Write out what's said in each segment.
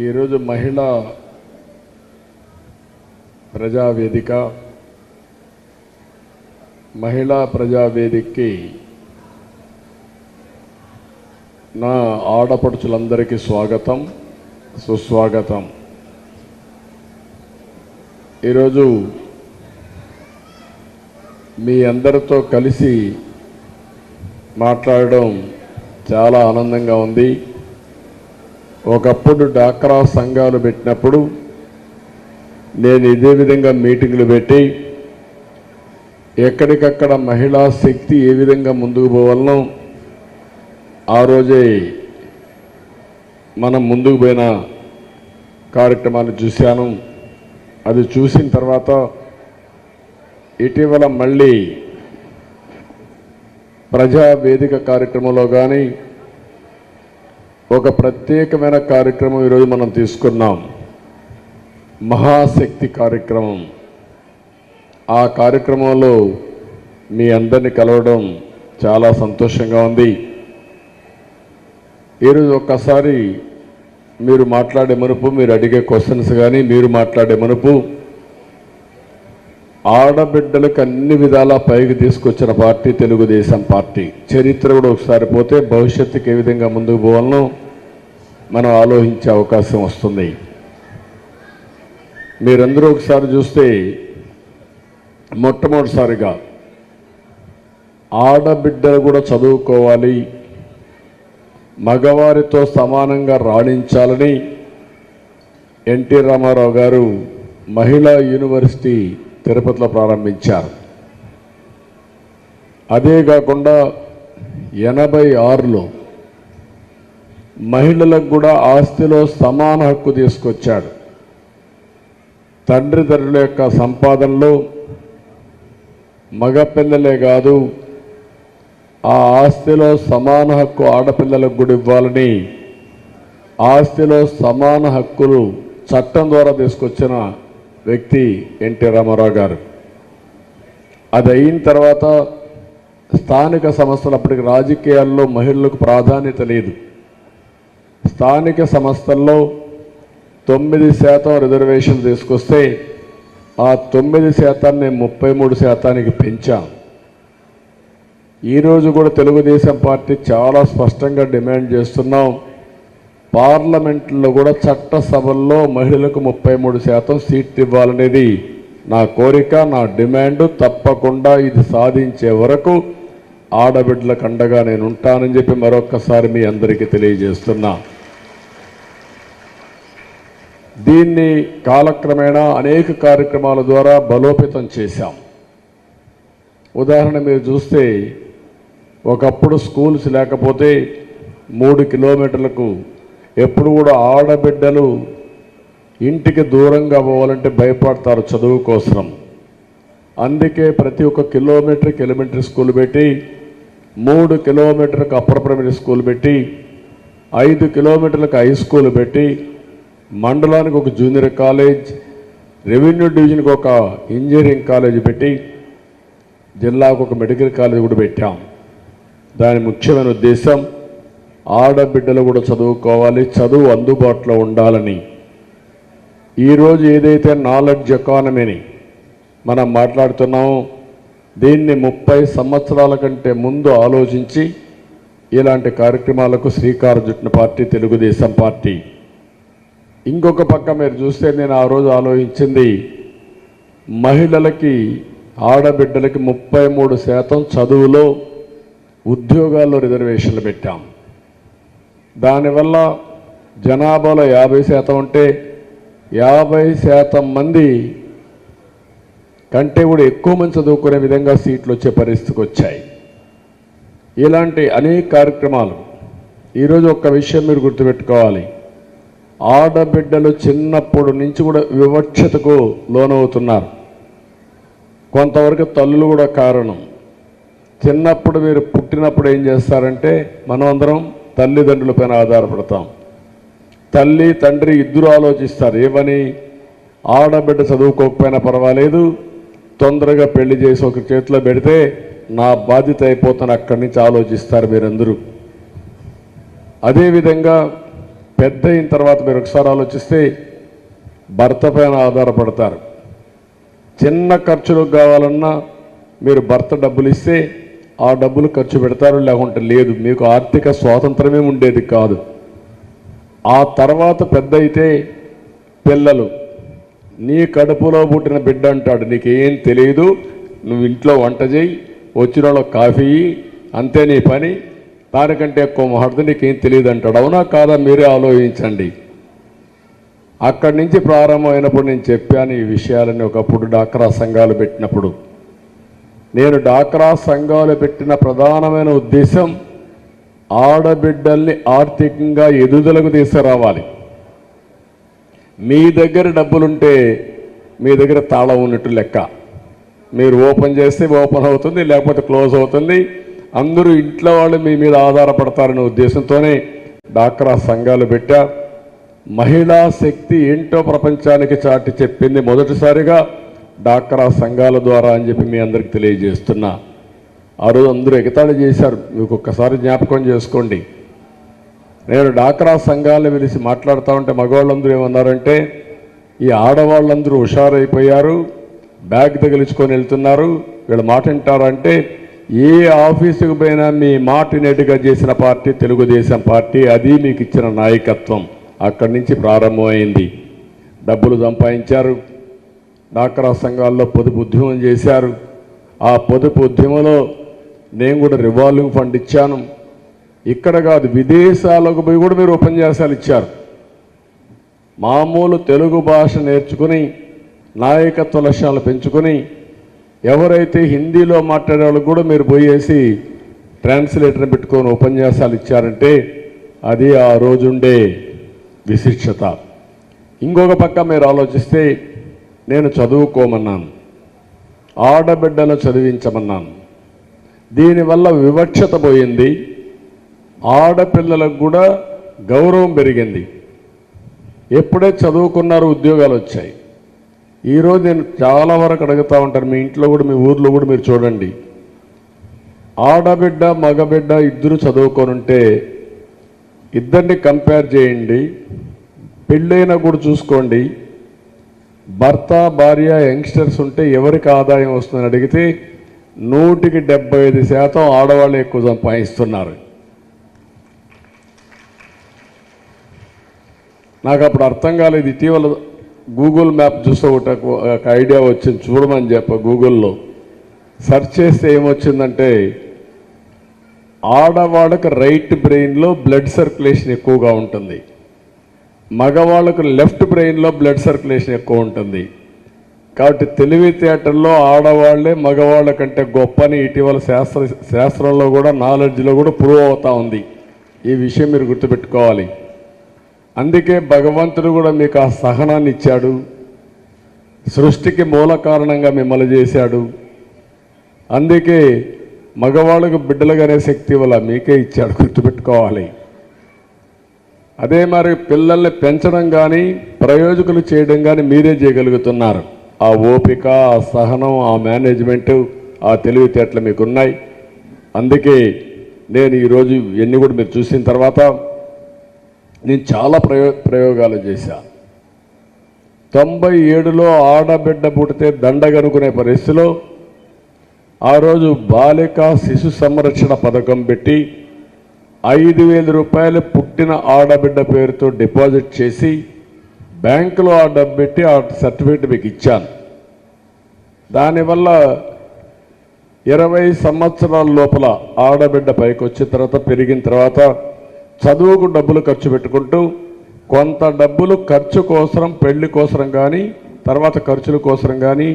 ఈరోజు మహిళా ప్రజావేదికకి నా ఆడపడుచులందరికీ స్వాగతం, సుస్వాగతం. ఈరోజు మీ అందరితో కలిసి మాట్లాడడం చాలా ఆనందంగా ఉంది. ఒకప్పుడు డాక్రా సంఘాలు పెట్టినప్పుడు నేను ఇదే విధంగా మీటింగులు పెట్టి ఎక్కడికక్కడ మహిళా శక్తి ఏ విధంగా ముందుకు పోవాలనో ఆ రోజే మనం ముందుకు పోయిన కార్యక్రమాన్ని చూశాను. అది చూసిన తర్వాత ఇటీవల మళ్ళీ ప్రజావేదిక కార్యక్రమంలో కానీ ఒక ప్రత్యేకమైన కార్యక్రమం ఈరోజు మనం తీసుకున్నాం. మహాశక్తి కార్యక్రమం. ఆ కార్యక్రమంలో మీ అందరినీ కలవడం చాలా సంతోషంగా ఉంది. ఈరోజు ఒక్కసారి మీరు మాట్లాడే మునుపు, మీరు అడిగే క్వశ్చన్స్ కానీ మీరు మాట్లాడే మునుపు, ఆడబిడ్డలకు అన్ని విధాలా పైకి తీసుకొచ్చిన పార్టీ తెలుగుదేశం పార్టీ. చరిత్ర కూడా ఒకసారి పోతే భవిష్యత్తుకి ఏ విధంగా ముందుకు పోవాలనో మనం ఆలోచించే అవకాశం వస్తుంది. మీరందరూ ఒకసారి చూస్తే మొట్టమొదటిసారిగా ఆడబిడ్డలు కూడా చదువుకోవాలి, మగవారితో సమానంగా రాణించాలని ఎన్టీ రామారావు గారు మహిళా యూనివర్సిటీ తిరుపతిలో ప్రారంభించారు. అదే కాకుండా 86లో మహిళలకు కూడా ఆస్తిలో సమాన హక్కు తీసుకొచ్చాడు. తండ్రిదండ్రుల యొక్క సంపాదనలో మగపిల్లలే కాదు, ఆ ఆస్తిలో సమాన హక్కు ఆడపిల్లలకు కూడా ఇవ్వాలని ఆస్తిలో సమాన హక్కులు చట్టం ద్వారా తీసుకొచ్చిన వ్యక్తి ఎన్టీ రామారావు గారు. అది అయిన తర్వాత స్థానిక సంస్థలు, అప్పటికి రాజకీయాల్లో మహిళలకు ప్రాధాన్యత లేదు. స్థానిక సంస్థల్లో 9% రిజర్వేషన్ తీసుకొస్తే ఆ 9% 33% పెంచాం. ఈరోజు కూడా తెలుగుదేశం పార్టీ చాలా స్పష్టంగా డిమాండ్ చేస్తున్నాం. పార్లమెంట్లో కూడా చట్టసభల్లో మహిళలకు 33% సీట్లు ఇవ్వాలనేది నా కోరిక, నా డిమాండ్. తప్పకుండా ఇది సాధించే వరకు ఆడబిడ్డలకు అండగా నేను ఉంటానని చెప్పి మరొక్కసారి మీ అందరికీ తెలియజేస్తున్నా. దీన్ని కాలక్రమేణా అనేక కార్యక్రమాల ద్వారా బలోపేతం చేశాం. ఉదాహరణ మీరు చూస్తే ఒకప్పుడు స్కూల్స్ లేకపోతే 3 కిలోమీటర్లకు ఎప్పుడు కూడా ఆడబిడ్డలు ఇంటికి దూరంగా పోవాలంటే భయపడతారు చదువు కోసం. అందుకే ప్రతి ఒక్క కిలోమీటర్కి ఎలిమెంటరీ స్కూల్ పెట్టి, 3 కిలోమీటర్లకు అప్పర్ ప్రైమరీ స్కూల్ పెట్టి, 5 కిలోమీటర్లకు హై స్కూల్ పెట్టి, మండలానికి ఒక జూనియర్ కాలేజ్, రెవెన్యూ డివిజన్కి ఒక ఇంజనీరింగ్ కాలేజ్ పెట్టి, జిల్లాకు ఒక మెడికల్ కాలేజ్ కూడా పెట్టాం. దాని ముఖ్యమైన ఉద్దేశం ఆడబిడ్డలు కూడా చదువుకోవాలి, చదువు అందుబాటులో ఉండాలని. ఈరోజు ఏదైతే నాలెడ్జ్ ఎకానమీని మనం మాట్లాడుతున్నామో దీన్ని 30 సంవత్సరాల కంటే ముందు ఆలోచించి ఇలాంటి కార్యక్రమాలకు శ్రీకారం చుట్టిన పార్టీ తెలుగుదేశం పార్టీ. ఇంకొక పక్క మీరు చూస్తే నేను ఆ రోజు ఆలోచించింది, మహిళలకి ఆడబిడ్డలకి 33% చదువులో, ఉద్యోగాల్లో రిజర్వేషన్లు పెట్టాం. దానివల్ల జనాభాలో 50% ఉంటే 50% మంది కంటే కూడా ఎక్కువ మంది చదువుకునే విధంగా సీట్లు వచ్చే పరిస్థితికి వచ్చాయి. ఇలాంటి అనేక కార్యక్రమాలు. ఈరోజు ఒక్క విషయం మీరు గుర్తుపెట్టుకోవాలి, ఆడబిడ్డలు చిన్నప్పటి నుంచి కూడా వివక్షతకు లోనవుతున్నారు. కొంతవరకు తల్లులు కూడా కారణం. చిన్నప్పుడు మీరు పుట్టినప్పుడు ఏం చేస్తారంటే మనం అందరం తల్లిదండ్రులపైన ఆధారపడతాం. తల్లి తండ్రి ఇద్దరు ఆలోచిస్తారు ఏమని, ఆడబిడ్డ చదువుకోకపోయినా పర్వాలేదు, తొందరగా పెళ్లి చేసి ఒక చేతిలో పెడితే నా బాధ్యత అయిపోతాను, అక్కడి నుంచి ఆలోచిస్తారు మీరందరూ. అదేవిధంగా పెద్ద అయిన తర్వాత మీరు ఒకసారి ఆలోచిస్తే భర్త పైన ఆధారపడతారు. చిన్న ఖర్చులకు కావాలన్నా మీరు భర్త డబ్బులు ఇస్తే ఆ డబ్బులు ఖర్చు పెడతారు, లేకుంటే లేదు. మీకు ఆర్థిక స్వాతంత్రమే ఉండేది కాదు. ఆ తర్వాత పెద్ద అయితే పిల్లలు, నీ కడుపులో పుట్టిన బిడ్డ అంటాడు, నీకేం తెలియదు, నువ్వు ఇంట్లో వంట చేయి, వచ్చిన వాళ్ళకి కాఫీ అంతే నీ పని, దానికంటే ఎక్కువ మాట్లాడితే నీకేం తెలియదు అంటాడు. అవునా కాదా? మీరే ఆలోచించండి. అక్కడి నుంచి ప్రారంభమైనప్పుడు నేను చెప్పాను ఈ విషయాలని. ఒకప్పుడు డాక్రా సంఘాలు పెట్టినప్పుడు, నేను డాక్రా సంఘాలు పెట్టిన ప్రధానమైన ఉద్దేశం ఆడబిడ్డల్ని ఆర్థికంగా ఎదుగుదలకు తీసుకురావాలి. మీ దగ్గర డబ్బులుంటే మీ దగ్గర తాళం ఉన్నట్టు లెక్క. మీరు ఓపెన్ చేస్తే ఓపెన్ అవుతుంది, లేకపోతే క్లోజ్ అవుతుంది. అందరూ ఇంట్లో వాళ్ళు మీ మీద ఆధారపడతారనే ఉద్దేశంతోనే డాక్రా సంఘాలు పెట్టా. మహిళా శక్తి ఏంటో ప్రపంచానికి చాటి చెప్పింది మొదటిసారిగా డాక్రా సంఘాల ద్వారా అని చెప్పి మీ అందరికి తెలియజేస్తున్నా. ఆ రోజు అందరూ ఎగతాళి చేశారు. మీకు ఒక్కసారి జ్ఞాపకం చేసుకోండి. నేను డాక్రా సంఘాలను పిలిచి మాట్లాడుతూ ఉంటే మగవాళ్ళందరూ ఏమన్నారంటే, ఈ ఆడవాళ్ళందరూ హుషారైపోయారు, బ్యాగ్ తగిలించుకొని వెళ్తున్నారు, వీళ్ళ మాట వింటారంటే, ఏ ఆఫీసుకు పోయినా మీ మాట నేటిగా చేసిన పార్టీ తెలుగుదేశం పార్టీ. అది మీకు ఇచ్చిన నాయకత్వం. అక్కడి నుంచి ప్రారంభమైంది. డబ్బులు సంపాదించారు, డాక్రా సంఘాల్లో పొదుపు ఉద్యమం చేశారు. ఆ పొదుపు ఉద్యమంలో నేను కూడా రివాల్వింగ్ ఫండ్ ఇచ్చాను. ఇక్కడ కాదు, విదేశాలకు పోయి కూడా మీరు ఉపన్యాసాలు ఇచ్చారు. మామూలు తెలుగు భాష నేర్చుకుని నాయకత్వ లక్ష్యాలు పెంచుకొని ఎవరైతే హిందీలో మాట్లాడే వాళ్ళకు కూడా మీరు పోయేసి ట్రాన్స్లేటర్ని పెట్టుకొని ఉపన్యాసాలు ఇచ్చారంటే అది ఆ రోజుండే విశిష్టత. ఇంకొక పక్క మీరు ఆలోచిస్తే నేను చదువుకోమన్నాను, ఆడబిడ్డలు చదివించమన్నాను. దీనివల్ల వివక్షత పోయింది, ఆడపిల్లలకు కూడా గౌరవం పెరిగింది. ఎప్పుడే చదువుకున్నారో ఉద్యోగాలు వచ్చాయి. ఈరోజు నేను చాలా వరకు అడుగుతూ ఉంటాను, మీ ఇంట్లో కూడా మీ ఊర్లో కూడా మీరు చూడండి, ఆడబిడ్డ మగబిడ్డ ఇద్దరు చదువుకొని ఉంటే ఇద్దరిని కంపేర్ చేయండి. పెళ్ళైనా కూడా చూసుకోండి. భర్త భార్య యంగ్స్టర్స్ ఉంటే ఎవరికి ఆదాయం వస్తుందని అడిగితే 100% ఆడవాళ్ళు ఎక్కువ సంపాదిస్తున్నారు. నాకు అప్పుడు అర్థం కాలేదు. ఇటీవల గూగుల్ మ్యాప్ చూస్తే ఒక ఐడియా వచ్చింది, చూడమని చెప్ప గూగుల్లో సెర్చ్ చేస్తే ఏమొచ్చిందంటే, ఆడవాళ్ళకు రైట్ బ్రెయిన్లో బ్లడ్ సర్క్యులేషన్ ఎక్కువగా ఉంటుంది, మగవాళ్ళకు లెఫ్ట్ బ్రెయిన్లో బ్లడ్ సర్క్యులేషన్ ఎక్కువ ఉంటుంది. కాబట్టి తెలివితేటల్లో ఆడవాళ్లే మగవాళ్ళ కంటే గొప్పని ఇటీవల శాస్త్రంలో కూడా నాలెడ్జ్లో కూడా ప్రూవ్ అవుతా ఉంది. ఈ విషయం మీరు గుర్తుపెట్టుకోవాలి. అందుకే భగవంతుడు కూడా మీకు ఆ సహనాన్ని ఇచ్చాడు, సృష్టికి మూల కారణంగా మిమ్మల్ని చేశాడు. అందుకే మగవాళ్ళకు బిడ్డలుగానే శక్తి వల్ల మీకే ఇచ్చాడు, గుర్తుపెట్టుకోవాలి. అదే మరి పిల్లల్ని పెంచడం కానీ ప్రయోజకులు చేయడం కానీ మీరే చేయగలుగుతున్నారు. ఆ ఓపిక, ఆ సహనం, ఆ మేనేజ్మెంటు, ఆ తెలివితేటలు మీకున్నాయి. అందుకే నేను ఈరోజు ఇవన్నీ కూడా మీరు చూసిన తర్వాత నేను చాలా ప్రయోగాలు చేశాను. 97లో ఆడబిడ్డ పుడితే దండగనుకునే పరిస్థితిలో ఆ రోజు బాలిక శిశు సంరక్షణ పథకం పెట్టి 5,000 రూపాయలు పుట్టిన ఆడబిడ్డ పేరుతో డిపాజిట్ చేసి బ్యాంకులో ఆ డబ్బు పెట్టి ఆ సర్టిఫికేట్ మీకు ఇచ్చాను. దానివల్ల 20 సంవత్సరాల లోపల ఆడబిడ్డ పైకి వచ్చిన తర్వాత, పెరిగిన తర్వాత చదువుకు డబ్బులు ఖర్చు పెట్టుకుంటూ కొంత డబ్బులు ఖర్చు కోసం, పెళ్లి కోసం కానీ తర్వాత ఖర్చుల కోసం కానీ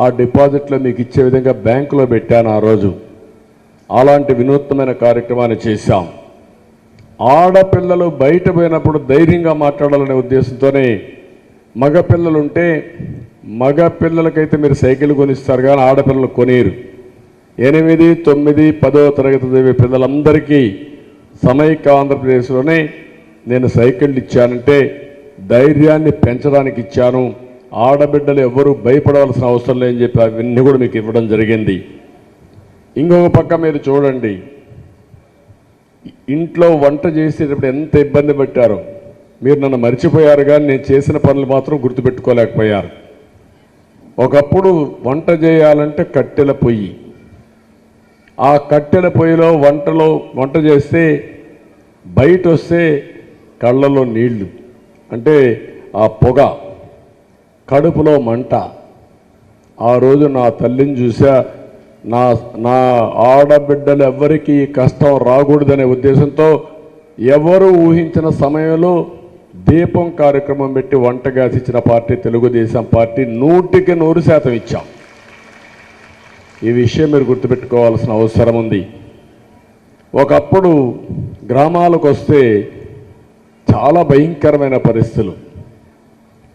ఆ డిపాజిట్లో మీకు ఇచ్చే విధంగా బ్యాంకులో పెట్టాను ఆ రోజు. అలాంటి వినూత్నమైన కార్యక్రమాన్ని చేశాం. ఆడపిల్లలు బయట పోయినప్పుడు ధైర్యంగా మాట్లాడాలనే ఉద్దేశంతోనే మగపిల్లలుంటే మగపిల్లలకైతే మీరు సైకిల్ కొనిస్తారు కానీ ఆడపిల్లలు కొనిరు. 8, 9, 10వ తరగతి చదివే పిల్లలందరికీ సమైక్య ఆంధ్రప్రదేశ్లోనే నేను సైకిళ్ళు ఇచ్చానంటే ధైర్యాన్ని పెంచడానికి ఇచ్చాను. ఆడబిడ్డలు ఎవరూ భయపడవలసిన అవసరం లేదని చెప్పి అవన్నీ కూడా మీకు ఇవ్వడం జరిగింది. ఇంకొక పక్క మీరు చూడండి, ఇంట్లో వంట చేసేటప్పుడు ఎంత ఇబ్బంది పెట్టారో. మీరు నన్ను మర్చిపోయారు కానీ నేను చేసిన పనులు మాత్రం గుర్తుపెట్టుకోలేకపోయారు. ఒకప్పుడు వంట చేయాలంటే కట్టెల పొయ్యి, ఆ కట్టెల పొయ్యిలో వంట చేస్తే బయట వస్తే కళ్ళలో నీళ్లు, అంటే ఆ పొగ, కడుపులో మంట. ఆ రోజు నా తల్లిని చూసా, నా ఆడబిడ్డలు ఎవ్వరికీ కష్టం రాకూడదనే ఉద్దేశంతో ఎవరు ఊహించిన సమయంలో దీపం కార్యక్రమం పెట్టి వంట గ్యాస్ ఇచ్చిన పార్టీ తెలుగుదేశం పార్టీ. 100% ఇచ్చాం. ఈ విషయం మీరు గుర్తుపెట్టుకోవాల్సిన అవసరం ఉంది. ఒకప్పుడు గ్రామాలకు వస్తే చాలా భయంకరమైన పరిస్థితులు.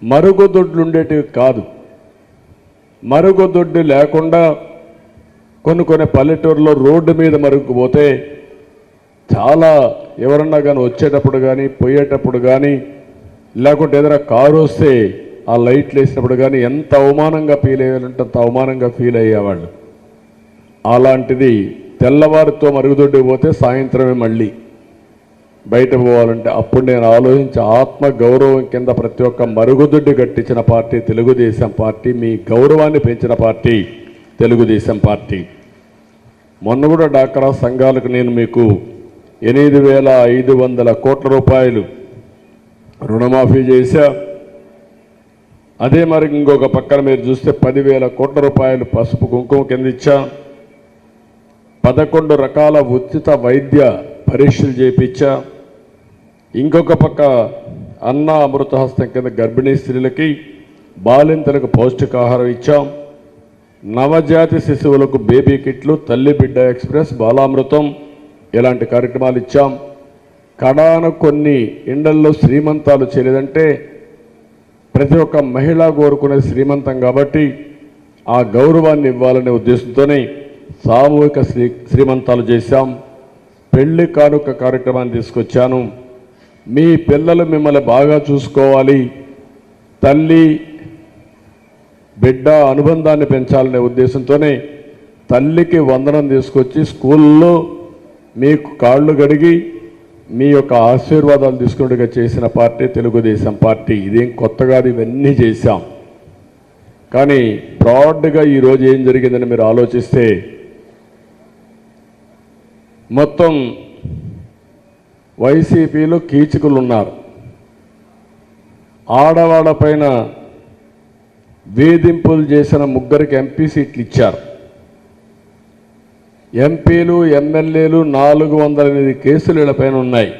మరుగుదొడ్లు ఉండేటివి కాదు. మరుగుదొడ్డు లేకుండా కొన్ని పల్లెటూరులో రోడ్డు మీద మరుగుపోతే చాలా ఎవరన్నా కానీ వచ్చేటప్పుడు కానీ పోయేటప్పుడు కానీ లేకుంటే ఏదైనా కారు వస్తే ఆ లైట్లు వేసినప్పుడు కానీ ఎంత అవమానంగా ఫీల్ అయ్యాలంటే అంత అవమానంగా ఫీల్ అయ్యేవాళ్ళు. అలాంటిది తెల్లవారితో మరుగుదొడ్డు పోతే సాయంత్రమే మళ్ళీ బయట పోవాలంటే అప్పుడు నేను ఆలోచించి ఆత్మ గౌరవం కింద ప్రతి ఒక్క మరుగుదొడ్డి కట్టించిన పార్టీ తెలుగుదేశం పార్టీ. మీ గౌరవాన్ని పెంచిన పార్టీ తెలుగుదేశం పార్టీ. మొన్న కూడా డాక్రా సంఘాలకు నేను మీకు 8,500 కోట్ల రూపాయలు రుణమాఫీ చేశా. అదే మరి ఇంకొక పక్కన మీరు చూస్తే 10,000 కోట్ల రూపాయలు పసుపు కుంకుమ కింద ఇచ్చా. 11 రకాల ఉచిత వైద్య పరీక్షలు చేయించా. ఇంకొక పక్క అన్న అమృతహస్తం కింద గర్భిణీ స్త్రీలకి బాలింతలకు పౌష్టికాహారం ఇచ్చాం. నవజాతి శిశువులకు బేబీ కిట్లు, తల్లి బిడ్డ ఎక్స్ప్రెస్, బాలామృతం ఇలాంటి కార్యక్రమాలు ఇచ్చాం. కడాన కొన్ని ఇండ్లల్లో శ్రీమంతాలు చేయలేదంటే ప్రతి ఒక్క మహిళ కోరుకునే శ్రీమంతం కాబట్టి ఆ గౌరవాన్ని ఇవ్వాలనే ఉద్దేశంతోనే సామూహిక శ్రీమంతాలు చేశాం. పెళ్లి కానుక కార్యక్రమాన్ని తీసుకొచ్చాను. మీ పిల్లలు మిమ్మల్ని బాగా చూసుకోవాలి, తల్లి బిడ్డ అనుబంధాన్ని పెంచాలనే ఉద్దేశంతోనే తల్లికి వందనం తీసుకొచ్చి స్కూల్లో మీకు కాళ్ళు గడిగి మీ యొక్క ఆశీర్వాదాలు తీసుకున్నట్టుగా చేసిన పార్టీ తెలుగుదేశం పార్టీ. ఇదేం కొత్తగా ఇవన్నీ చేశాం. కానీ బ్రాడ్గా ఈరోజు ఏం జరిగిందని మీరు ఆలోచిస్తే మొత్తం వైసీపీలో కీచకులు ఉన్నారు. ఆడవాళ్ళపైన వేధింపులు చేసిన 3 ఎంపీ సీట్లు ఇచ్చారు. ఎంపీలు ఎమ్మెల్యేలు 408 కేసులు వీళ్ళపైన ఉన్నాయి.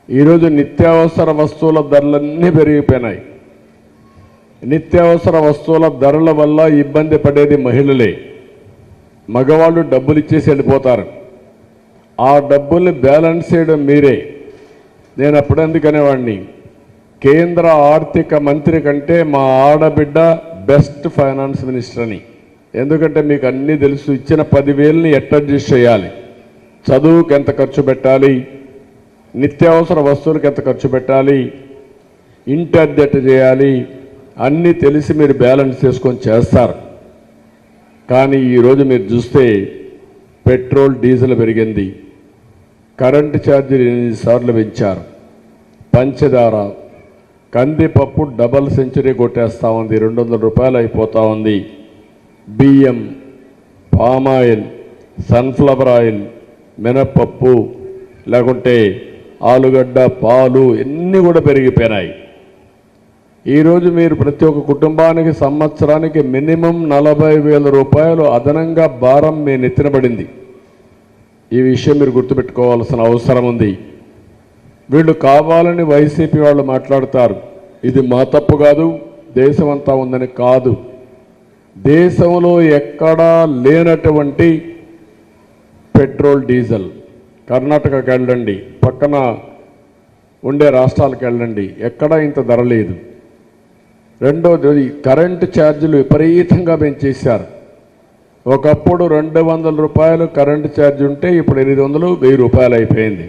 ఈరోజు నిత్యావసర వస్తువుల ధరలన్నీ పెరిగిపోయినాయి. నిత్యావసర వస్తువుల ధరల వల్ల ఇబ్బంది పడేది మహిళలే. మగవాళ్ళు డబ్బులు ఇచ్చేసి వెళ్ళిపోతారు. ఆ డబ్బుల్ని బ్యాలెన్స్ చేయడం మీరే. నేను అప్పుడెందుకనేవాడిని, కేంద్ర ఆర్థిక మంత్రి కంటే మా ఆడబిడ్డ బెస్ట్ ఫైనాన్స్ మినిస్టర్ అని. ఎందుకంటే మీకు అన్నీ తెలుసు. ఇచ్చిన 10,000ని ఎట్లా అడ్జస్ట్ చేయాలి, చదువుకి ఎంత ఖర్చు పెట్టాలి, నిత్యావసర వస్తువులకు ఎంత ఖర్చు పెట్టాలి, ఇంటి అద్దెట చేయాలి, అన్నీ తెలిసి మీరు బ్యాలెన్స్ చేసుకొని చేస్తారు. కానీ ఈరోజు మీరు చూస్తే పెట్రోల్ డీజిల్ పెరిగింది, కరెంటు ఛార్జీలు 8 సార్లు పెంచారు, పంచదార కందిపప్పు డబల్ సెంచరీ కొట్టేస్తూ ఉంది, 200 రూపాయలు అయిపోతూ ఉంది. బియ్యం, పామాయిల్, సన్ఫ్లవర్ ఆయిల్, మినప్పప్పు, లేకుంటే ఆలుగడ్డ, పాలు ఇన్ని కూడా పెరిగిపోయినాయి. ఈరోజు మీరు ప్రతి ఒక్క కుటుంబానికి సంవత్సరానికి మినిమం 40,000 రూపాయలు అదనంగా భారం మీ నెత్తినబడింది. ఈ విషయం మీరు గుర్తుపెట్టుకోవాల్సిన అవసరం ఉంది. వీళ్ళు కావాలని వైసీపీ వాళ్ళు మాట్లాడతారు, ఇది మా తప్పు కాదు, దేశమంతా ఉందని. కాదు, దేశంలో ఎక్కడా లేనటువంటి పెట్రోల్ డీజిల్. కర్ణాటకకి వెళ్ళండి, పక్కన ఉండే రాష్ట్రాలకు వెళ్ళండి, ఎక్కడా ఇంత ధర లేదు. రెండోది, కరెంటు ఛార్జీలు విపరీతంగా పెంచేశారు. ఒకప్పుడు 200 రూపాయలు కరెంటు ఛార్జీ ఉంటే ఇప్పుడు 800, 1000 రూపాయలు అయిపోయింది.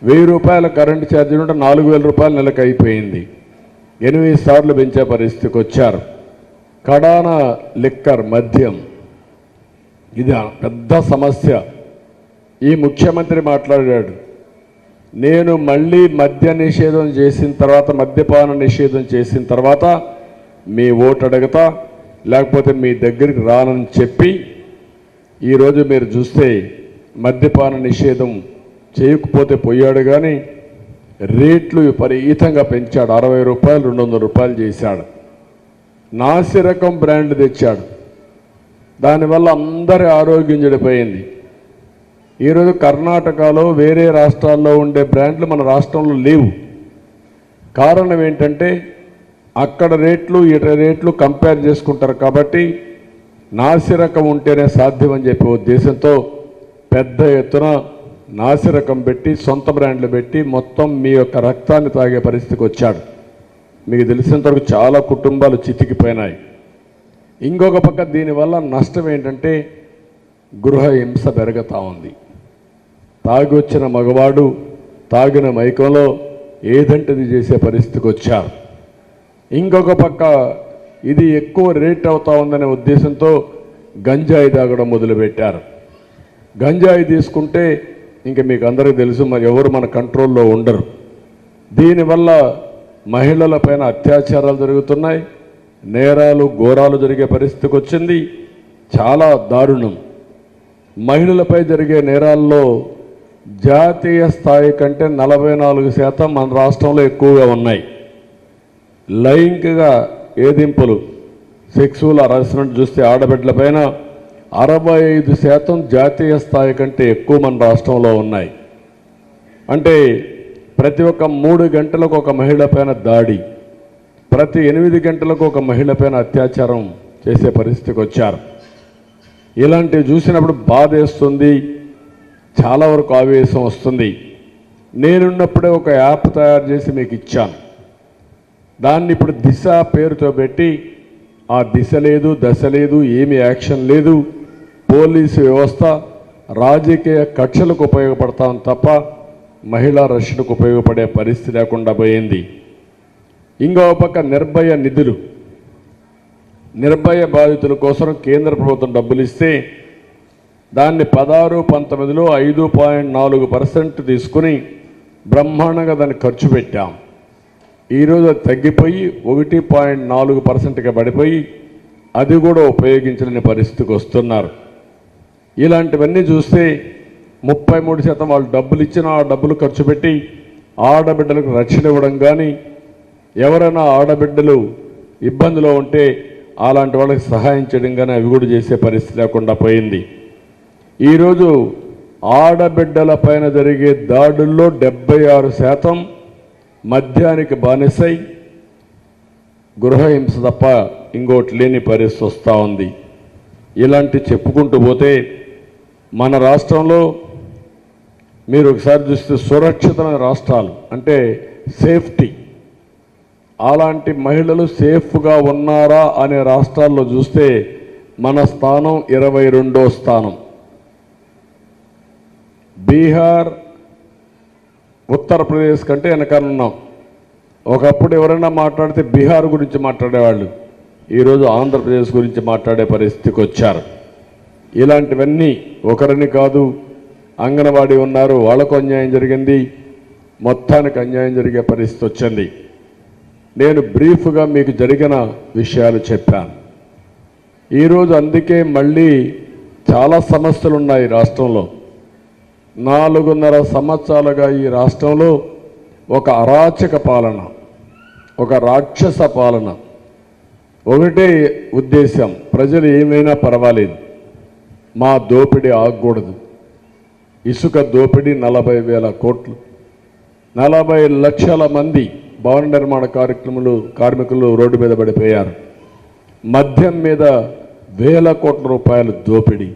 1000 రూపాయల కరెంటు ఛార్జీ ఉంటే 4,000 రూపాయలు నెలకు అయిపోయింది. 8 సార్లు పెంచే పరిస్థితికి వచ్చారు. కడాన లిక్కర్, మద్యం, ఇది పెద్ద సమస్య. ఈ ముఖ్యమంత్రి మాట్లాడాడు, నేను మళ్ళీ మద్య నిషేధం చేసిన తర్వాత, మద్యపాన నిషేధం చేసిన తర్వాత మీ ఓటు అడగతా, లేకపోతే మీ దగ్గరికి రానని చెప్పి ఈరోజు మీరు చూస్తే మద్యపాన నిషేధం చేయకపోతే పోయాడు, కానీ రేట్లు విపరీతంగా పెంచాడు. 60 రూపాయలు 200 రూపాయలు చేశాడు. నాసిరకం బ్రాండ్ తెచ్చాడు. దానివల్ల అందరి ఆరోగ్యం చెడిపోయింది. ఈరోజు కర్ణాటకలో వేరే రాష్ట్రాల్లో ఉండే బ్రాండ్లు మన రాష్ట్రంలో లేవు. కారణం ఏంటంటే అక్కడ రేట్లు ఇటు రేట్లు కంపేర్ చేసుకుంటారు. కాబట్టి నాసిరకం ఉంటేనే సాధ్యమని చెప్పే ఉద్దేశంతో పెద్ద ఎత్తున నాసిరకం పెట్టి, సొంత బ్రాండ్లు పెట్టి మొత్తం మీ యొక్క రక్తాన్ని తాగే పరిస్థితికి వచ్చాడు. మీకు తెలిసినంతవరకు చాలా కుటుంబాలు చితికిపోయినాయి. ఇంకొక పక్క దీనివల్ల నష్టం ఏంటంటే గృహ హింస పెరుగుతూ ఉంది. తాగి వచ్చిన మగవాడు తాగిన మైకంలో ఏదంటది చేసే పరిస్థితికి వచ్చారు. ఇంకొక పక్క ఇది ఎక్కువ రేట్ అవుతా ఉందనే ఉద్దేశంతో గంజాయి తాగడం మొదలుపెట్టారు. గంజాయి తీసుకుంటే ఇంకా మీకు అందరికీ తెలుసు, మరి ఎవరు మన కంట్రోల్లో ఉండరు. దీనివల్ల మహిళలపైన అత్యాచారాలు జరుగుతున్నాయి, నేరాలు ఘోరాలు జరిగే పరిస్థితికి వచ్చింది. చాలా దారుణం. మహిళలపై జరిగే నేరాల్లో జాతీయ స్థాయి కంటే 44% మన రాష్ట్రంలో ఎక్కువగా ఉన్నాయి. లైంగిక వేధింపులు, సెక్సువల్ హరాస్మెంట్ చూస్తే ఆడబిడ్డలపైన 65% జాతీయ స్థాయి కంటే ఎక్కువ మన రాష్ట్రంలో ఉన్నాయి. అంటే ప్రతి ఒక్క 3 గంటలకు ఒక మహిళ పైన దాడి, ప్రతి 8 గంటలకు ఒక మహిళ పైన అత్యాచారం చేసే పరిస్థితికి వచ్చారు. ఇలాంటివి చూసినప్పుడు బాధేస్తుంది, చాలా వరకు ఆవేశం వస్తుంది. నేనున్నప్పుడే ఒక యాప్ తయారు చేసి మీకు ఇచ్చాను. దాన్ని ఇప్పుడు దిశ పేరుతో పెట్టి, ఆ దిశ లేదు, దశ లేదు, ఏమి యాక్షన్ లేదు. పోలీసు వ్యవస్థ రాజకీయ కక్షలకు ఉపయోగపడతాం తప్ప మహిళా రక్షణకు ఉపయోగపడే పరిస్థితి లేకుండా పోయింది. ఇంకో పక్క నిర్భయ నిధులు, నిర్భయ బాధితుల కోసం కేంద్ర ప్రభుత్వం డబ్బులు ఇస్తే దాన్ని 16-19లో 5.4% తీసుకుని బ్రహ్మాండంగా దాన్ని ఖర్చు పెట్టాం. ఈరోజు అది తగ్గిపోయి 1.4%గా పడిపోయి అది కూడా ఉపయోగించలేని పరిస్థితికి వస్తున్నారు. ఇలాంటివన్నీ చూస్తే 33% వాళ్ళు డబ్బులు ఇచ్చిన ఆ డబ్బులు ఖర్చు పెట్టి ఆడబిడ్డలకు రక్షణ ఇవ్వడం కానీ, ఎవరైనా ఆడబిడ్డలు ఇబ్బందిలో ఉంటే అలాంటి వాళ్ళకి సహాయం చేయడం కానీ అవి కూడా చేసే పరిస్థితి లేకుండా పోయింది. ఈరోజు ఆడబిడ్డల పైన జరిగే దాడుల్లో 76% మద్యానికి బానిసై గృహహింస తప్ప ఇంకోటి లేని పరిస్థితి వస్తూ ఉంది. ఇలాంటి చెప్పుకుంటూ పోతే మన రాష్ట్రంలో మీరు ఒకసారి చూస్తే సురక్షితమైన రాష్ట్రాలు అంటే సేఫ్టీ, అలాంటి మహిళలు సేఫ్గా ఉన్నారా అనే రాష్ట్రాల్లో చూస్తే మన స్థానం 22వ స్థానం. బీహార్, ఉత్తరప్రదేశ్ కంటే వెనకనున్నాం. ఒకప్పుడు ఎవరైనా మాట్లాడితే బీహార్ గురించి మాట్లాడేవాళ్ళు, ఈరోజు ఆంధ్రప్రదేశ్ గురించి మాట్లాడే పరిస్థితికి వచ్చారు. ఇలాంటివన్నీ ఒకరిని కాదు, అంగన్వాడీ ఉన్నారు, వాళ్లకు అన్యాయం జరిగింది, మొత్తానికి అన్యాయం జరిగే పరిస్థితి వచ్చింది. నేను బ్రీఫ్గా మీకు జరిగిన విషయాలు చెప్పాను. ఈరోజు అందుకే మళ్ళీ చాలా సమస్యలు ఉన్నాయి రాష్ట్రంలో. 4.5 సంవత్సరాలుగా ఈ రాష్ట్రంలో ఒక అరాచక పాలన, ఒక రాక్షస పాలన. ఒకటే ఉద్దేశం, ప్రజలు ఏమైనా పర్వాలేదు, మా దోపిడీ ఆగకూడదు. ఇసుక దోపిడీ 40,000 కోట్లు, 40 లక్షల మంది భవన నిర్మాణ కార్మికులు రోడ్డు మీద పడిపోయారు. మద్యం మీద 1,000 కోట్ల రూపాయలు దోపిడీ.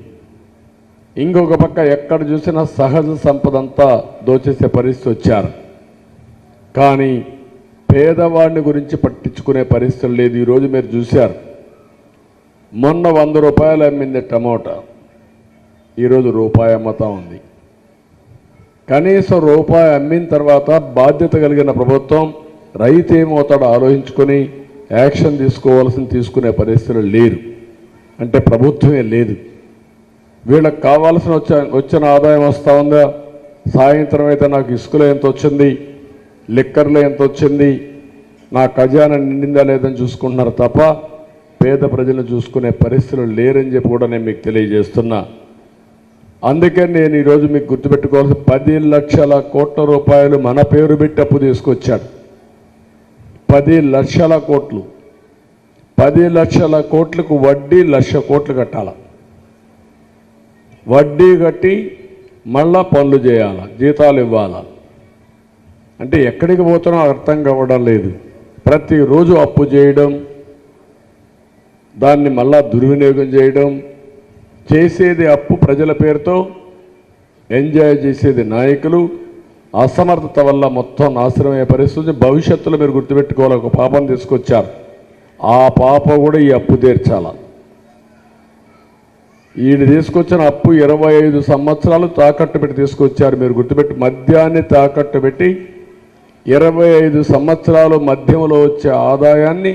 ఇంకొక పక్క ఎక్కడ చూసినా సహజ సంపద అంతా దోచేసే పరిస్థితి వచ్చారు. కానీ పేదవాడిని గురించి పట్టించుకునే పరిస్థితి లేదు. ఈరోజు మీరు చూశారు, మొన్న 100 రూపాయలు అమ్మింది టమోటా, ఈరోజు రూపాయి అమ్మతా ఉంది. కనీసం రూపాయి అమ్మిన తర్వాత బాధ్యత కలిగిన ప్రభుత్వం రైతు ఏమవుతాడో ఆలోచించుకొని యాక్షన్ తీసుకునే పరిస్థితులు లేరు. అంటే ప్రభుత్వమే లేదు. వీళ్ళకి కావాల్సిన వచ్చిన ఆదాయం వస్తూ ఉందా? సాయంత్రం అయితే నాకు ఇసుకలో ఎంత వచ్చింది, లిక్కర్లో ఎంత వచ్చింది, నా ఖజానా నిండిందా లేదని చూసుకుంటున్నారు తప్ప పేద ప్రజలను చూసుకునే పరిస్థితులు లేరని చెప్పి కూడా నేను మీకు తెలియజేస్తున్నా. అందుకే నేను ఈరోజు మీకు గుర్తుపెట్టుకోవాల్సి 10 లక్షల కోట్ల రూపాయలు మన పేరు పెట్టి అప్పు తీసుకొచ్చాడు. 10 లక్షల కోట్లు. 10 లక్షల కోట్లకు వడ్డీ 1,00,000 కోట్లు కట్టాల. వడ్డీ కట్టి మళ్ళా పనులు చేయాలి, జీతాలు ఇవ్వాలా. అంటే ఎక్కడికి పోతున్నా అర్థం కావడం లేదు. ప్రతిరోజు అప్పు చేయడం, దాన్ని మళ్ళా దుర్వినియోగం చేయడం, చేసేది అప్పు ప్రజల పేరుతో, ఎంజాయ్ చేసేది నాయకులు. అసమర్థత వల్ల మొత్తం నాశనమయ్యే పరిస్థితి. భవిష్యత్తులో మీరు గుర్తుపెట్టుకోవాలి, ఒక పాపం తీసుకొచ్చారు, ఆ పాప కూడా ఈ అప్పు తీర్చాల. ఈయన తీసుకొచ్చిన అప్పు 25 సంవత్సరాలు తాకట్టు పెట్టి తీసుకొచ్చారు. మీరు గుర్తుపెట్టి మద్యాన్ని తాకట్టు పెట్టి 25 సంవత్సరాలు మద్యంలో వచ్చే ఆదాయాన్ని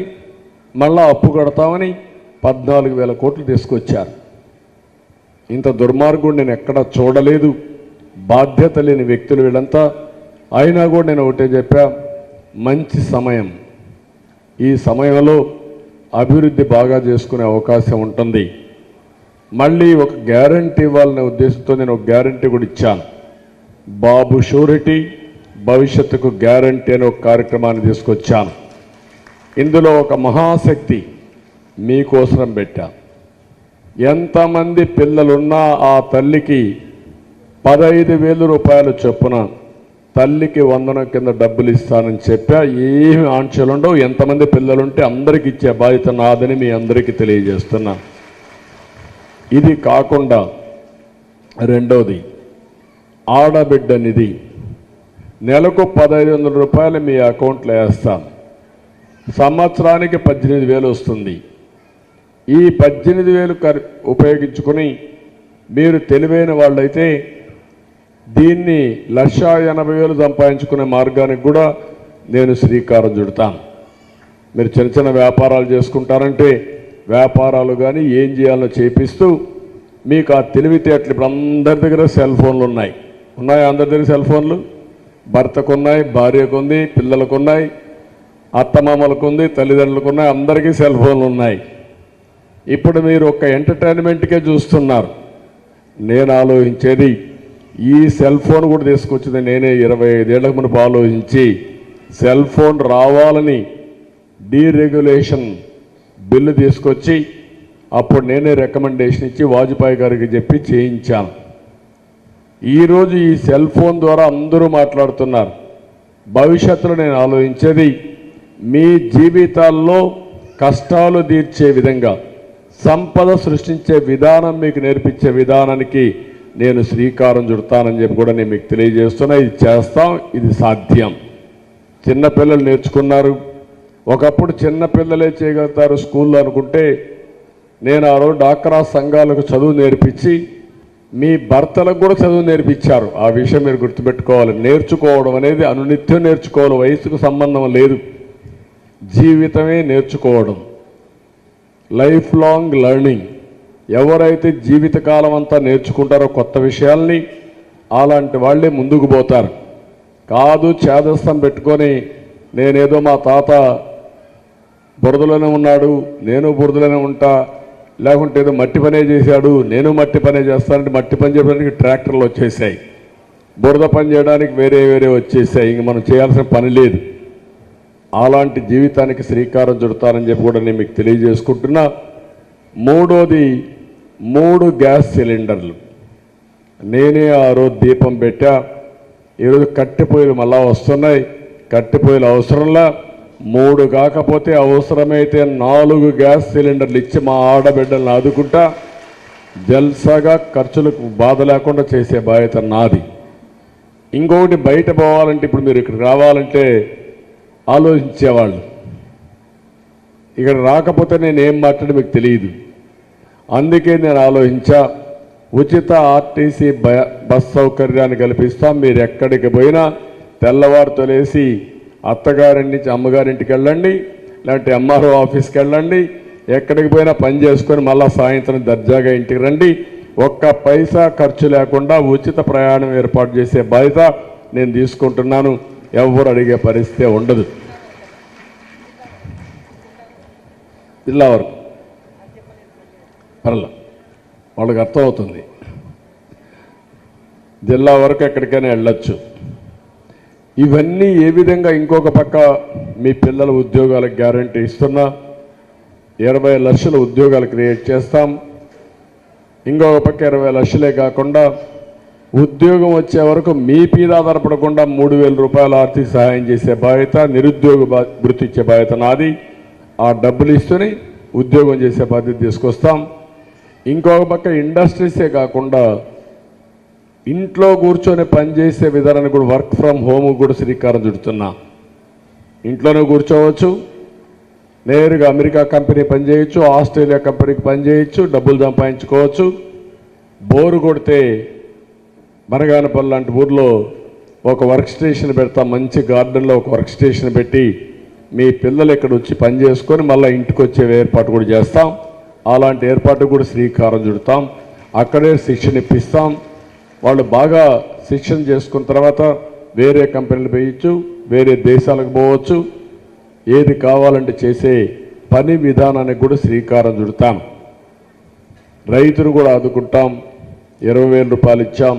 మళ్ళా అప్పు కడతామని 14,000 కోట్లు తీసుకొచ్చారు. ఇంత దుర్మార్గుడు నేను ఎక్కడ చూడలేదు. బాధ్యత లేని వ్యక్తులు వీళ్ళంతా. అయినా కూడా నేను ఒకటే చెప్పా, మంచి సమయం. ఈ సమయంలో అభివృద్ధి బాగా చేసుకునే అవకాశం ఉంటుంది. మళ్ళీ ఒక గ్యారంటీ ఇవ్వాలనే ఉద్దేశంతో నేను ఒక గ్యారంటీ కూడా ఇచ్చాను. బాబు షూరిటీ, భవిష్యత్తుకు గ్యారంటీ అనే ఒక కార్యక్రమాన్ని తీసుకొచ్చాను. ఇందులో ఒక మహాశక్తి మీకోసం పెట్టా. ఎంతమంది పిల్లలున్నా ఆ తల్లికి 15,000 రూపాయలు చొప్పున తల్లికి వందనం కింద డబ్బులు ఇస్తానని చెప్పా. ఏమి ఆంక్షలు ఉండవు. ఎంతమంది పిల్లలుంటే అందరికి ఇచ్చే బాధ్యత నాదని మీ అందరికీ తెలియజేస్తున్నా. ఇది కాకుండా రెండోది ఆడబిడ్డ నిధి. నెలకు 1,500 రూపాయలు మీ అకౌంట్లో వేస్తాను. సంవత్సరానికి 18,000 వస్తుంది. ఈ 18,000 ఉపయోగించుకొని మీరు తెలివైన వాళ్ళైతే దీన్ని 1,80,000 సంపాదించుకునే మార్గానికి కూడా నేను శ్రీకారం చుడతాను. మీరు చిన్న చిన్న వ్యాపారాలు చేసుకుంటారంటే వ్యాపారాలు కానీ ఏం చేయాలో చేపిస్తూ మీకు ఆ తెలివితేటలు. ఇప్పుడు అందరి దగ్గర సెల్ ఫోన్లు ఉన్నాయి. అందరి దగ్గర సెల్ ఫోన్లు. భర్తకు ఉన్నాయి, భార్యకు ఉంది, పిల్లలకు ఉన్నాయి, అత్తమామలకు ఉంది, తల్లిదండ్రులకు ఉన్నాయి, అందరికీ సెల్ ఫోన్లు ఉన్నాయి. ఇప్పుడు మీరు ఒక ఎంటర్టైన్మెంట్కే చూస్తున్నారు. నేను ఆలోచించేది ఈ సెల్ ఫోన్ కూడా తీసుకొచ్చింది నేనే 25 ఏళ్ల మునుపు ఆలోచించి సెల్ ఫోన్ రావాలని డీరెగ్యులేషన్ బిల్లు తీసుకొచ్చి అప్పుడు నేనే రికమెండేషన్ ఇచ్చి వాజ్పేయి గారికి చెప్పి చేయించాను. ఈరోజు ఈ సెల్ ఫోన్ ద్వారా అందరూ మాట్లాడుతున్నారు. భవిష్యత్తులో నేను ఆలోచించేది మీ జీవితాల్లో కష్టాలు తీర్చే విధంగా, సంపద సృష్టించే విధానం మీకు నేర్పించే విధానానికి నేను శ్రీకారం చుడతానని చెప్పి కూడా నేను మీకు తెలియజేస్తున్నా. ఇది చేస్తాం, ఇది సాధ్యం. చిన్నపిల్లలు నేర్చుకున్నారు. ఒకప్పుడు చిన్నపిల్లలే చేయగలుగుతారు స్కూల్లో అనుకుంటే, నేను ఆ రోజు డాక్రా సంఘాలకు చదువు నేర్పించి మీ భర్తలకు కూడా చదువు నేర్పించారు. ఆ విషయం మీరు గుర్తుపెట్టుకోవాలి. నేర్చుకోవడం అనేది అనునిత్యం నేర్చుకోవాలి. వయసుకు సంబంధం లేదు. జీవితమే నేర్చుకోవడం, లైఫ్ లాంగ్ లెర్నింగ్. ఎవరైతే జీవితకాలం అంతా నేర్చుకుంటారో కొత్త విషయాల్ని, అలాంటి వాళ్ళే ముందుకు పోతారు. కాదు చేదస్తం పెట్టుకొని నేనేదో మా తాత బురదలోనే ఉన్నాడు, నేను బురదలోనే ఉంటా, లేకుంటే ఏదో మట్టి పనే చేశాడు, నేను మట్టి పనే చేస్తానంటే మట్టి పని చేయడానికి ట్రాక్టర్లు వచ్చేసాయి, బురద పని చేయడానికి వేరే వేరే వచ్చేసాయి. ఇంక మనం చేయాల్సిన పని లేదు. అలాంటి జీవితానికి శ్రీకారం చుడతానని చెప్పి కూడా నేను మీకు తెలియజేసుకుంటున్నా. మూడోది 3 గ్యాస్ సిలిండర్లు. నేనే ఆ రోజు దీపం పెట్టా. ఈరోజు కట్టెపొయ్యలు మళ్ళా వస్తున్నాయి. కట్టెపొయ్యలు అవసరంలా, 3 కాకపోతే అవసరమైతే 4 గ్యాస్ సిలిండర్లు ఇచ్చి మా ఆడబిడ్డలను ఆదుకుంటా జల్సాగా ఖర్చులకు బాధ లేకుండా చేసే బాధ్యత నాది. ఇంకొకటి, బయట పోవాలంటే ఇప్పుడు మీరు ఇక్కడ రావాలంటే ఆలోచించేవాళ్ళు. ఇక్కడ రాకపోతే నేనేం మాట్లాడి మీకు తెలియదు. అందుకే నేను ఆలోచించా, ఉచిత ఆర్టీసీ బస్ సౌకర్యాన్ని కల్పిస్తాం. మీరు ఎక్కడికి పోయినా తెల్లవారితో లేసి అత్తగారింటి నుంచి అమ్మగారింటికి వెళ్ళండి, లేదంటే ఎంఆర్ఓ ఆఫీస్కి వెళ్ళండి, ఎక్కడికి పోయినా పని చేసుకొని మళ్ళీ సాయంత్రం దర్జాగా ఇంటికి రండి. ఒక్క పైసా ఖర్చు లేకుండా ఉచిత ప్రయాణం ఏర్పాటు చేసే బాధ్యత నేను తీసుకుంటున్నాను. ఎవరు అడిగే పరిస్థితి ఉండదు. జిల్లా వరకు పర్ల వాళ్ళకి అర్థమవుతుంది. జిల్లా వరకు ఎక్కడికైనా వెళ్ళొచ్చు. ఇవన్నీ ఏ విధంగా ఇంకొక పక్క మీ పిల్లల ఉద్యోగాలకు గ్యారంటీ ఇస్తున్నా, 20 లక్షల ఉద్యోగాలు క్రియేట్ చేస్తాం. ఇంకొక పక్క 20 లక్షలే కాకుండా ఉద్యోగం వచ్చే వరకు మీ మీద ఆధారపడకుండా 3,000 రూపాయల ఆర్థిక సహాయం చేసే బాధ్యత, నిరుద్యోగ వృత్తి ఇచ్చే బాధ్యత నాది. ఆ డబ్బులు ఇస్తూనే ఉద్యోగం చేసే బాధ్యత తీసుకొస్తాం. ఇంకొక పక్క ఇండస్ట్రీసే కాకుండా ఇంట్లో కూర్చొని పనిచేసే విధానాన్ని కూడా వర్క్ ఫ్రమ్ హోమ్ కూడా శ్రీకారం చుడుతున్నా. ఇంట్లోనే కూర్చోవచ్చు, నేరుగా అమెరికా కంపెనీ పనిచేయచ్చు, ఆస్ట్రేలియా కంపెనీకి పనిచేయచ్చు, డబ్బులు సంపాదించుకోవచ్చు. బోరు కొడితే మరగానపల్లి లాంటి ఊర్లో ఒక వర్క్ స్టేషన్ పెడతాం. మంచి గార్డెన్లో ఒక వర్క్ స్టేషన్ పెట్టి మీ పిల్లలు ఇక్కడ వచ్చి పని చేసుకొని మళ్ళీ ఇంటికి వచ్చే ఏర్పాటు కూడా చేస్తాం. అలాంటి ఏర్పాటు కూడా శ్రీకారం చుడతాం. అక్కడే శిక్షణ ఇప్పిస్తాం. వాళ్ళు బాగా శిక్షణ చేసుకున్న తర్వాత వేరే కంపెనీలు వేయచ్చు, వేరే దేశాలకు పోవచ్చు. ఏది కావాలంటే చేసే పని విధానానికి కూడా శ్రీకారం చుడతాం. రైతును కూడా ఆదుకుంటాం. 20,000 రూపాయలు ఇచ్చాం.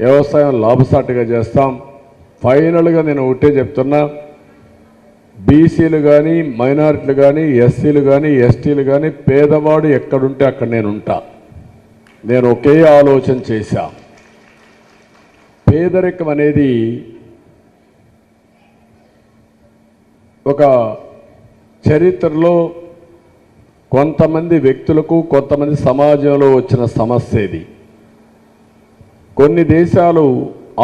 వ్యవసాయం లాభసాటిగా చేస్తాం. ఫైనల్గా నేను ఒకటే చెప్తున్నా, బీసీలు కానీ, మైనారిటీలు కానీ, ఎస్సీలు కానీ, ఎస్టీలు కానీ, పేదవాడు ఎక్కడుంటే అక్కడ నేను ఉంటా. నేను ఒకే ఆలోచన చేశా. పేదరికం అనేది ఒక చరిత్రలో కొంతమంది వ్యక్తులకు, కొంతమంది సమాజంలో వచ్చిన సమస్య ఇది. కొన్ని దేశాలు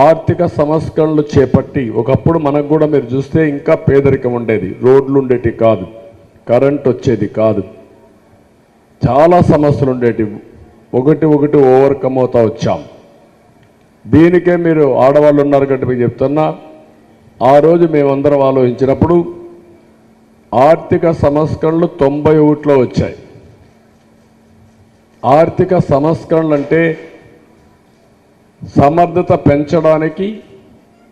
ఆర్థిక సంస్కరణలు చేపట్టి, ఒకప్పుడు మనకు కూడా మీరు చూస్తే ఇంకా పేదరికం ఉండేది. రోడ్లు ఉండేటి కాదు, కరెంట్ వచ్చేది కాదు, చాలా సమస్యలు ఉండేటివి. ఒకటి ఓవర్కమ్ అవుతా వచ్చాం. దీనికే మీరు ఆడవాళ్ళు ఉన్నారు కాబట్టి మీకు చెప్తున్నా, ఆ రోజు మేమందరం ఆలోచించినప్పుడు ఆర్థిక సంస్కరణలు 91లో వచ్చాయి. ఆర్థిక సంస్కరణలు అంటే సమర్థత పెంచడానికి,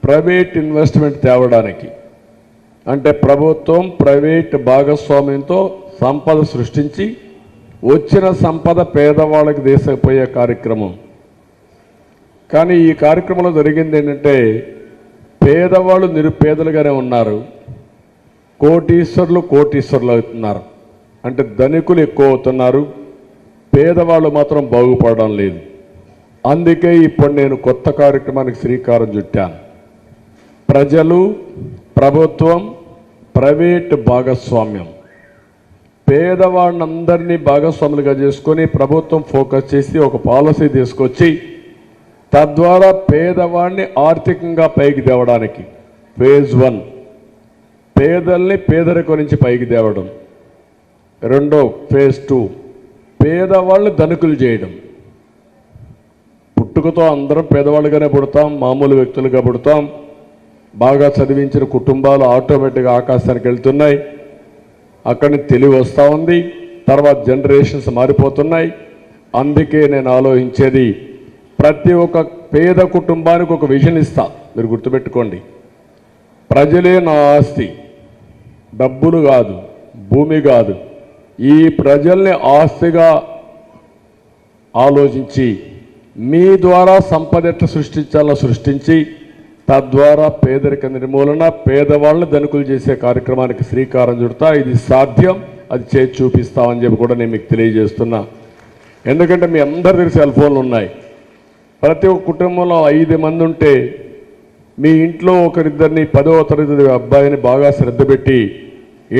ప్రైవేట్ ఇన్వెస్ట్మెంట్ తేవడానికి, అంటే ప్రభుత్వం ప్రైవేట్ భాగస్వామ్యంతో సంపద సృష్టించి వచ్చిన సంపద పేదవాళ్ళకి తీసుకుపోయే కార్యక్రమం. కానీ ఈ కార్యక్రమంలో జరిగింది ఏంటంటే, పేదవాళ్ళు నిరుపేదలుగానే ఉన్నారు, కోటీశ్వరులు అవుతున్నారు. అంటే ధనికులు ఎక్కువ అవుతున్నారు, పేదవాళ్ళు మాత్రం బాగుపడడం లేదు. అందుకే ఇప్పుడు నేను కొత్త కార్యక్రమానికి శ్రీకారం చుట్టాను. ప్రజలు, ప్రభుత్వం, ప్రైవేట్ భాగస్వామ్యం, పేదవాళ్ళందరినీ భాగస్వాములుగా చేసుకొని ప్రభుత్వం ఫోకస్ చేసి ఒక పాలసీ తీసుకొచ్చి తద్వారా పేదవాడిని ఆర్థికంగా పైకి తేవడానికి ఫేజ్ 1 పేదల్ని పేదరికం నుంచి పైకి తేవడం. రెండో ఫేజ్ 2 పేదవాళ్ళని ధనికులు చేయడం. పుట్టుకతో అందరం పేదవాళ్ళుగానే పుడతాం, మామూలు వ్యక్తులుగా పుడతాం. బాగా చదివించిన కుటుంబాలు ఆటోమేటిక్గా ఆకాశానికి వెళ్తున్నాయి. అక్కడి తెలివి వస్తూ ఉంది. తర్వాత జనరేషన్స్ మారిపోతున్నాయి. అందుకే నేను ఆలోచించేది, ప్రతి ఒక్క పేద కుటుంబానికి ఒక విజన్ ఇస్తా. మీరు గుర్తుపెట్టుకోండి, ప్రజలే నా ఆస్తి, డబ్బులు కాదు, భూమి కాదు. ఈ ప్రజల్ని ఆస్తిగా ఆలోచించి మీ ద్వారా సంపద ఎట్లా సృష్టించాలో సృష్టించి తద్వారా పేదరిక నిర్మూలన, పేదవాళ్ళని ధనికులు చేసే కార్యక్రమానికి శ్రీకారం చుడతా. ఇది సాధ్యం, అది చేసి చూపిస్తామని చెప్పి కూడా నేను మీకు తెలియజేస్తున్నా. ఎందుకంటే మీ అందరి దగ్గర సెల్ ఫోన్లు ఉన్నాయి. ప్రతి ఒక్క కుటుంబంలో 5 మంది ఉంటే మీ ఇంట్లో ఒకరిద్దరిని 10వ తరగతి అబ్బాయిని బాగా శ్రద్ధ పెట్టి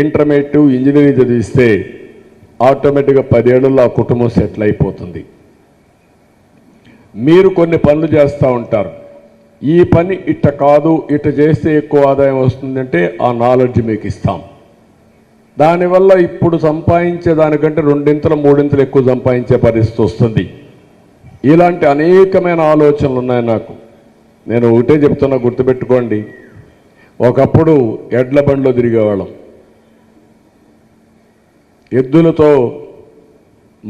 ఇంటర్మీడియట్, ఇంజనీరింగ్ చదివిస్తే ఆటోమేటిక్గా 10 ఏళ్లలో ఆ కుటుంబం సెటిల్ అయిపోతుంది. మీరు కొన్ని పనులు చేస్తూ ఉంటారు. ఈ పని ఇట్ట కాదు, ఇట్ట చేస్తే ఎక్కువ ఆదాయం వస్తుందంటే ఆ నాలెడ్జ్ మీకు ఇస్తాం. దానివల్ల ఇప్పుడు సంపాదించే దానికంటే 2 3 ఎక్కువ సంపాదించే పరిస్థితి వస్తుంది. ఇలాంటి అనేకమైన ఆలోచనలు ఉన్నాయి నాకు. నేను ఒకటే చెప్తున్నా, గుర్తుపెట్టుకోండి. ఒకప్పుడు ఎడ్ల బండిలో తిరిగేవాళ్ళం, ఎద్దులతో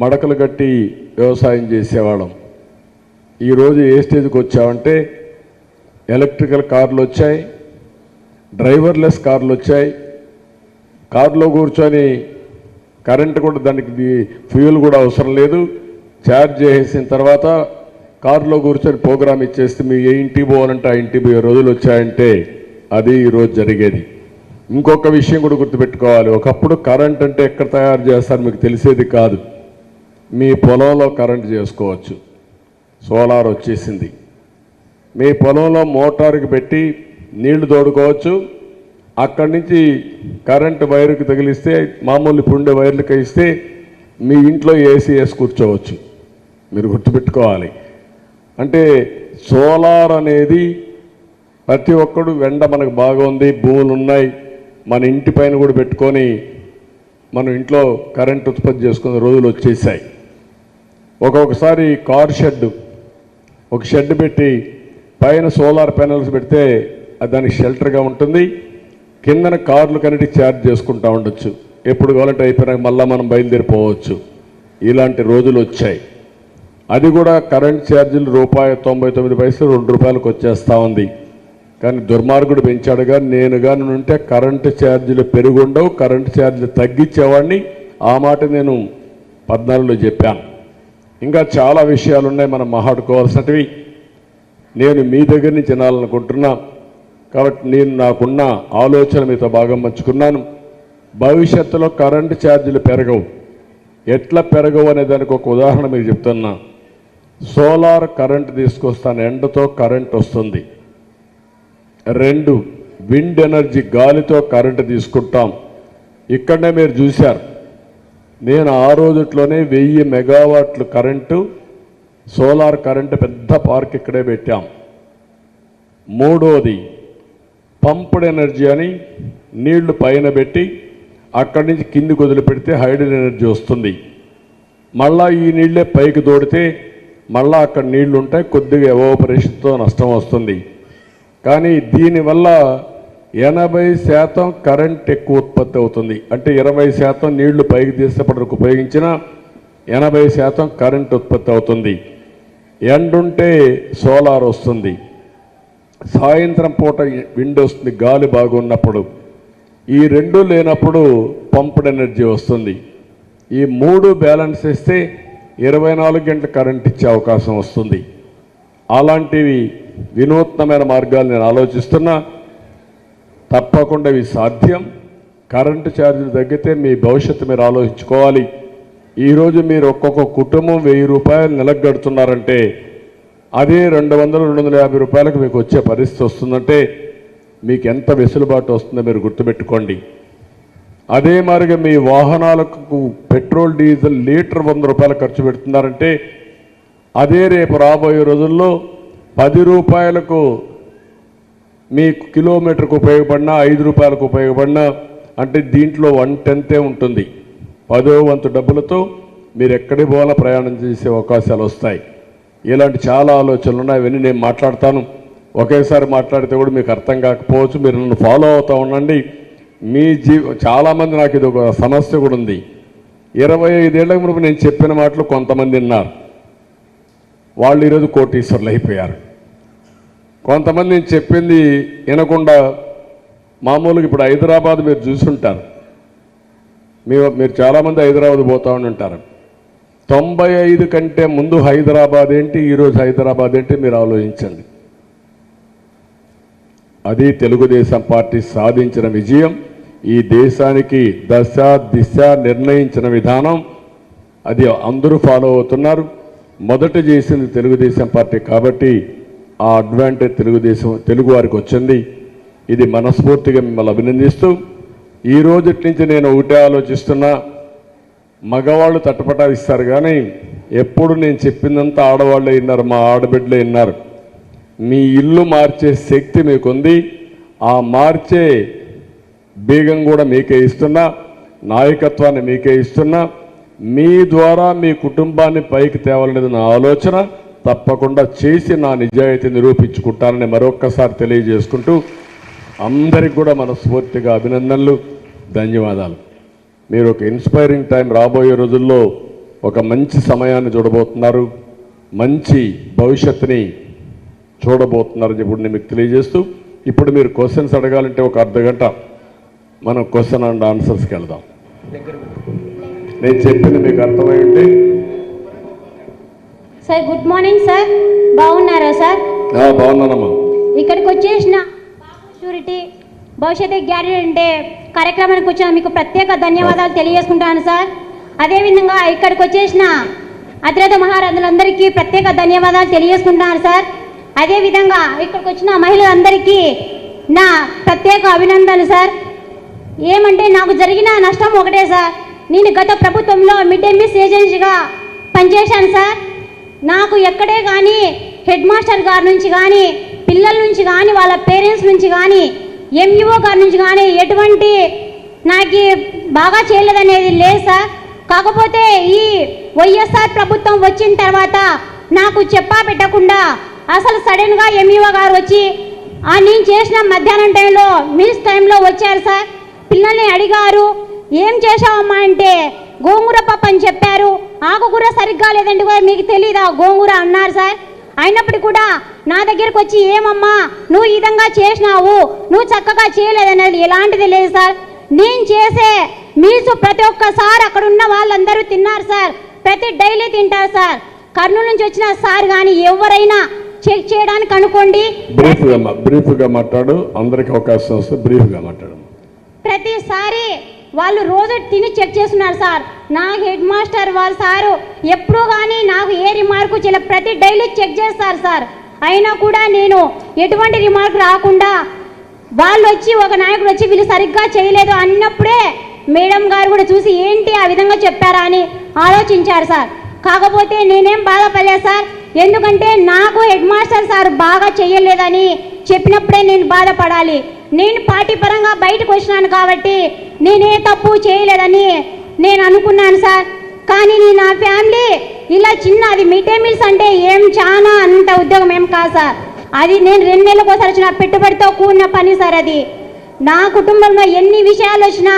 మడకలు కట్టి వ్యవసాయం చేసేవాళ్ళం. ఈరోజు ఏ స్టేజ్కి వచ్చామంటే ఎలక్ట్రికల్ కార్లు వచ్చాయి, డ్రైవర్లెస్ కార్లు వచ్చాయి. కారులో కూర్చొని కరెంటు కూడా దానికి ఫ్యూయల్ కూడా అవసరం లేదు. ఛార్జ్ చేసిన తర్వాత కారులో కూర్చొని ప్రోగ్రామ్ ఇచ్చేస్తే మీ ఏ ఇంటికి పోవాలంటే ఆ ఇంటికి పోయే రోజులు వచ్చాయంటే అది ఈరోజు జరిగేది. ఇంకొక విషయం కూడా గుర్తుపెట్టుకోవాలి. ఒకప్పుడు కరెంట్ అంటే ఎక్కడ తయారు చేస్తారు మీకు తెలిసేది కాదు. మీ పొలంలో కరెంట్ చేసుకోవచ్చు. సోలార్ వచ్చేసింది. మీ పొలంలో మోటార్కి పెట్టి నీళ్లు తోడుకోవచ్చు. అక్కడి నుంచి కరెంటు వైరుకి తగిలిస్తే మామూలు పుండే వైర్లకి ఇస్తే మీ ఇంట్లో ఏసీ వేసి కూర్చోవచ్చు. మీరు గుర్తుపెట్టుకోవాలి. అంటే సోలార్ అనేది ప్రతి ఒక్కడు వెంట మనకు బాగా ఉంది, భూములు ఉన్నాయి, మన ఇంటి పైన కూడా పెట్టుకొని మనం ఇంట్లో కరెంట్ ఉత్పత్తి చేసుకునే రోజులు వచ్చేసాయి. ఒక్కొక్కసారి కార్ షెడ్, ఒక షెడ్ పెట్టి పైన సోలార్ ప్యానెల్స్ పెడితే అది దానికి షెల్టర్గా ఉంటుంది. కిందన కార్లు కనెక్ట్ ఛార్జ్ చేసుకుంటూ ఉండొచ్చు. ఎప్పుడు కావాలంటే అయిపోయినాక మళ్ళీ మనం బయలుదేరిపోవచ్చు. ఇలాంటి రోజులు వచ్చాయి. అది కూడా కరెంట్ ఛార్జీలు ₹1.99 ₹2 వచ్చేస్తూ ఉంది. కానీ దుర్మార్గుడు పెంచాడుగా. నేను కానీ ఉంటే కరెంటు ఛార్జీలు పెరుగుండవు, కరెంటు ఛార్జీలు తగ్గించేవాడిని. ఆ మాట నేను 14లో చెప్పాను. ఇంకా చాలా విషయాలు ఉన్నాయి మనం మాట్లాడుకోవాల్సినవి. నేను మీ దగ్గర నుంచి వినాలనుకుంటున్నా. కాబట్టి నేను నాకున్న ఆలోచన మీతో బాగా పంచుకున్నాను. భవిష్యత్తులో కరెంటు ఛార్జీలు పెరగవు. ఎట్లా పెరగవు అనే దానికి ఒక ఉదాహరణ మీకు చెప్తున్నా. సోలార్ కరెంట్ తీసుకొస్తాను, ఎండతో కరెంట్ వస్తుంది. 2 విండ్ ఎనర్జీ, గాలితో కరెంటు తీసుకుంటాం. ఇక్కడనే మీరు చూశారు, నేను ఆ రోజుట్లోనే 1000 మెగావాట్లు కరెంటు సోలార్ కరెంటు పెద్ద పార్క్ ఇక్కడే పెట్టాం. 3వది పంప్డ్ ఎనర్జీ అని నీళ్లు పైన పెట్టి అక్కడి నుంచి కిందికి వదిలిపెడితే హైడ్రో ఎనర్జీ వస్తుంది. మళ్ళా ఈ నీళ్ళే పైకి తోడితే మళ్ళా అక్కడ నీళ్లు ఉంటాయి, కొద్దిగా ఎవాపరేషన్తో నష్టం వస్తుంది. కానీ దీనివల్ల 80% కరెంట్ ఎక్కువ ఉత్పత్తి అవుతుంది. అంటే 20% నీళ్లు పైకి తీసేపటికి ఉపయోగించిన 80% కరెంట్ ఉత్పత్తి అవుతుంది. ఎండుంటే సోలార్ వస్తుంది, సాయంత్రం పూట విండ్ వస్తుంది, గాలి బాగున్నప్పుడు. ఈ 2 లేనప్పుడు పంప్డ్ ఎనర్జీ వస్తుంది. ఈ 3 బ్యాలెన్స్ చేస్తే 24 గంటల కరెంట్ ఇచ్చే అవకాశం వస్తుంది. అలాంటివి వినూత్నమైన మార్గాలు నేను ఆలోచిస్తున్నా. తప్పకుండా ఇవి సాధ్యం. కరెంటు ఛార్జీలు తగ్గితే మీ భవిష్యత్తు మీరు ఆలోచించుకోవాలి. ఈరోజు మీరు ఒక్కొక్క కుటుంబం ₹1000 నెలకు గడుతున్నారంటే అదే ₹200-250 మీకు వచ్చే పరిస్థితి వస్తుందంటే మీకు ఎంత వెసులుబాటు వస్తుందో మీరు గుర్తుపెట్టుకోండి. అదే మాదిరిగా మీ వాహనాలకు పెట్రోల్ డీజిల్ లీటర్ ₹100 ఖర్చు పెడుతున్నారంటే అదే రేపు రాబోయే రోజుల్లో ₹10 మీ కిలోమీటర్కు ఉపయోగపడినా ₹5 ఉపయోగపడినా అంటే దీంట్లో 1/10 ఉంటుంది. 10వ వంతు డబ్బులతో మీరు ఎక్కడికి పోవాలో ప్రయాణం చేసే అవకాశాలు వస్తాయి. ఇలాంటి చాలా ఆలోచనలు ఉన్నాయి. అవన్నీ నేను మాట్లాడతాను. ఒకేసారి మాట్లాడితే కూడా మీకు అర్థం కాకపోవచ్చు. మీరు నన్ను ఫాలో అవుతూ ఉండండి. మీ చాలామంది నాకు ఇది ఒక సమస్య కూడా ఉంది. 25 ఏళ్ల ముందు నేను చెప్పిన మాటలు కొంతమంది విన్నారు, వాళ్ళు ఈరోజు కోటీశ్వర్లు అయిపోయారు. కొంతమంది నేను చెప్పింది వినకుండా మామూలుగా ఇప్పుడు హైదరాబాద్ మీరు చూసుంటారు. మీరు చాలామంది హైదరాబాద్ పోతా ఉంటారు. 95 కంటే ముందు హైదరాబాద్ ఏంటి, ఈరోజు హైదరాబాద్ ఏంటి మీరు ఆలోచించండి. అది తెలుగుదేశం పార్టీ సాధించిన విజయం. ఈ దేశానికి దశ దిశ నిర్ణయించిన విధానం అది అందరూ ఫాలో అవుతున్నారు. మొదట చేసింది తెలుగుదేశం పార్టీ కాబట్టి ఆ అడ్వాంటేజ్ తెలుగు వారికి వచ్చింది. ఇది మనస్ఫూర్తిగా మిమ్మల్ని అభినందిస్తూ ఈ రోజు నుంచి నేను ఒకటే ఆలోచిస్తున్నా. మగవాళ్ళు తటపటాయిస్తారు కానీ ఎప్పుడు నేను చెప్పిందంతా ఆడవాళ్ళే విన్నారు, మా ఆడబిడ్డలే విన్నారు. మీ ఇల్లు మార్చే శక్తి మీకుంది. ఆ మార్చే బీగం కూడా మీకే ఇస్తున్నా, నాయకత్వాన్ని మీకే ఇస్తున్నా. మీ ద్వారా మీ కుటుంబాన్ని పైకి తేవాలనేది నా ఆలోచన. తప్పకుండా చేసి నా నిజాయితీ నిరూపించుకుంటానని మరొక్కసారి తెలియజేసుకుంటూ అందరికి కూడా మనస్ఫూర్తిగా అభినందనలు, ధన్యవాదాలు. మీరు ఒక ఇన్స్పైరింగ్ టైం రాబోయే రోజుల్లో ఒక మంచి సమయాన్ని చూడబోతున్నారు, మంచి భవిష్యత్తుని చూడబోతున్నారని చెప్పి నేను మీకు తెలియజేస్తూ, ఇప్పుడు మీరు క్వశ్చన్స్ అడగాలంటే ఒక అర్ధగంట మనం క్వశ్చన్ అండ్ ఆన్సర్స్కి వెళ్దాం. నేను చెప్పింది మీకు అర్థమై ఉంటే. సార్ గుడ్ మార్నింగ్ సార్, బాగున్నారా సార్? బాగున్నానమ్మా. ఇక్కడికి వచ్చేసిన షూరిటీ భవిష్యత్తు గ్యారెంటీ కార్యక్రమానికి వచ్చిన మీకు ప్రత్యేక ధన్యవాదాలు తెలియజేసుకుంటాను సార్. అదేవిధంగా ఇక్కడికి వచ్చేసిన అతిరథ మహారాజులందరికీ ప్రత్యేక ధన్యవాదాలు తెలియజేసుకుంటున్నాను సార్. అదేవిధంగా ఇక్కడికి వచ్చిన మహిళలందరికీ నా ప్రత్యేక అభినందనలు సార్. ఏమంటే నాకు జరిగిన నష్టం ఒకటే సార్, నేను గత ప్రభుత్వంలో మిడ్ డే మీల్స్ ఏజెన్సీగా పనిచేశాను సార్. నాకు ఎక్కడే కానీ హెడ్ మాస్టర్ గారి నుంచి కానీ, పిల్లల నుంచి కానీ, వాళ్ళ పేరెంట్స్ నుంచి కానీ, ఎంఈఓ గారి నుంచి కానీ ఎటువంటి నాకు బాగా చేయలేదనేది లేదు సార్. కాకపోతే ఈ వైఎస్ఆర్ ప్రభుత్వం వచ్చిన తర్వాత నాకు చెప్పా పెట్టకుండా అసలు సడన్గా ఎంఈఓ గారు వచ్చి నేను చేసిన మధ్యాహ్నం టైంలో మీల్స్ టైంలో వచ్చారు సార్. పిల్లల్ని అడిగారు, ఏం చేశావమ్మా అంటే గోంగూర పప్పు అని చెప్పారు. ఆకుకూర సరిగ్గా లేదండి కూడా మీకు తెలీదా గోంగూర అన్నారు సార్. అయినప్పటికీ కూడా నా దగ్గరకు వచ్చి ఏమమ్మా నువ్వు ఈ విధంగా చేసినావు, నువ్వు చక్కగా చేయలేదనేది ఎలాంటిది లేదు సార్. నేను చేసే మీల్స్ ప్రతి ఒక్కసారి అక్కడ ఉన్న వాళ్ళందరూ తిన్నారు సార్, ప్రతి డైలీ తింటారు సార్. కర్నూలు నుంచి వచ్చిన సార్ కానీ ఎవరైనా చెక్ చేయడానికి అనుకోండి. బ్రీఫ్గా మాట్లాడు, అందరికి అవకాశం వస్తే బ్రీఫ్గా మాట్లాడు. ప్రతిసారి వాళ్ళు రోజు తిని చెక్ చేస్తున్నారు సార్. నా హెడ్ మాస్టర్ వాళ్ళ సారు ఎప్పుడూ కానీ నాకు ఏ రిమార్కు చేయలే, ప్రతి డైలీ చెక్ చేస్తారు సార్. అయినా కూడా నేను ఎటువంటి రిమార్క్ రాకుండా వాళ్ళు వచ్చి ఒక నాయకుడు వచ్చి వీళ్ళు సరిగ్గా చేయలేదు అన్నప్పుడే మేడం గారు కూడా చూసి ఏంటి ఆ విధంగా చెప్పారా అని ఆలోచించారు సార్. కాకపోతే నేనేం బాధపడలేదు సార్, ఎందుకంటే నాకు హెడ్ మాస్టర్ సార్ బాగా చేయలేదని చెప్పినప్పుడే నేను బాధపడాలి. నేను పార్టీ పరంగా బయటకు వచ్చినాను కాబట్టి నేనే తప్పు చేయలేదని నేను అనుకున్నాను సార్. కానీ నా ఫ్యామిలీ ఇలా చిన్న అది మిడ్ డే మీల్స్ అంటే ఏం చాలా అంత ఉద్యోగం ఏం కాదు సార్. అది నేను 2 నెలలకు ఒకసారి వచ్చిన పెట్టుబడితో కూడిన పని సార్. అది నా కుటుంబంలో ఎన్ని విషయాలు వచ్చినా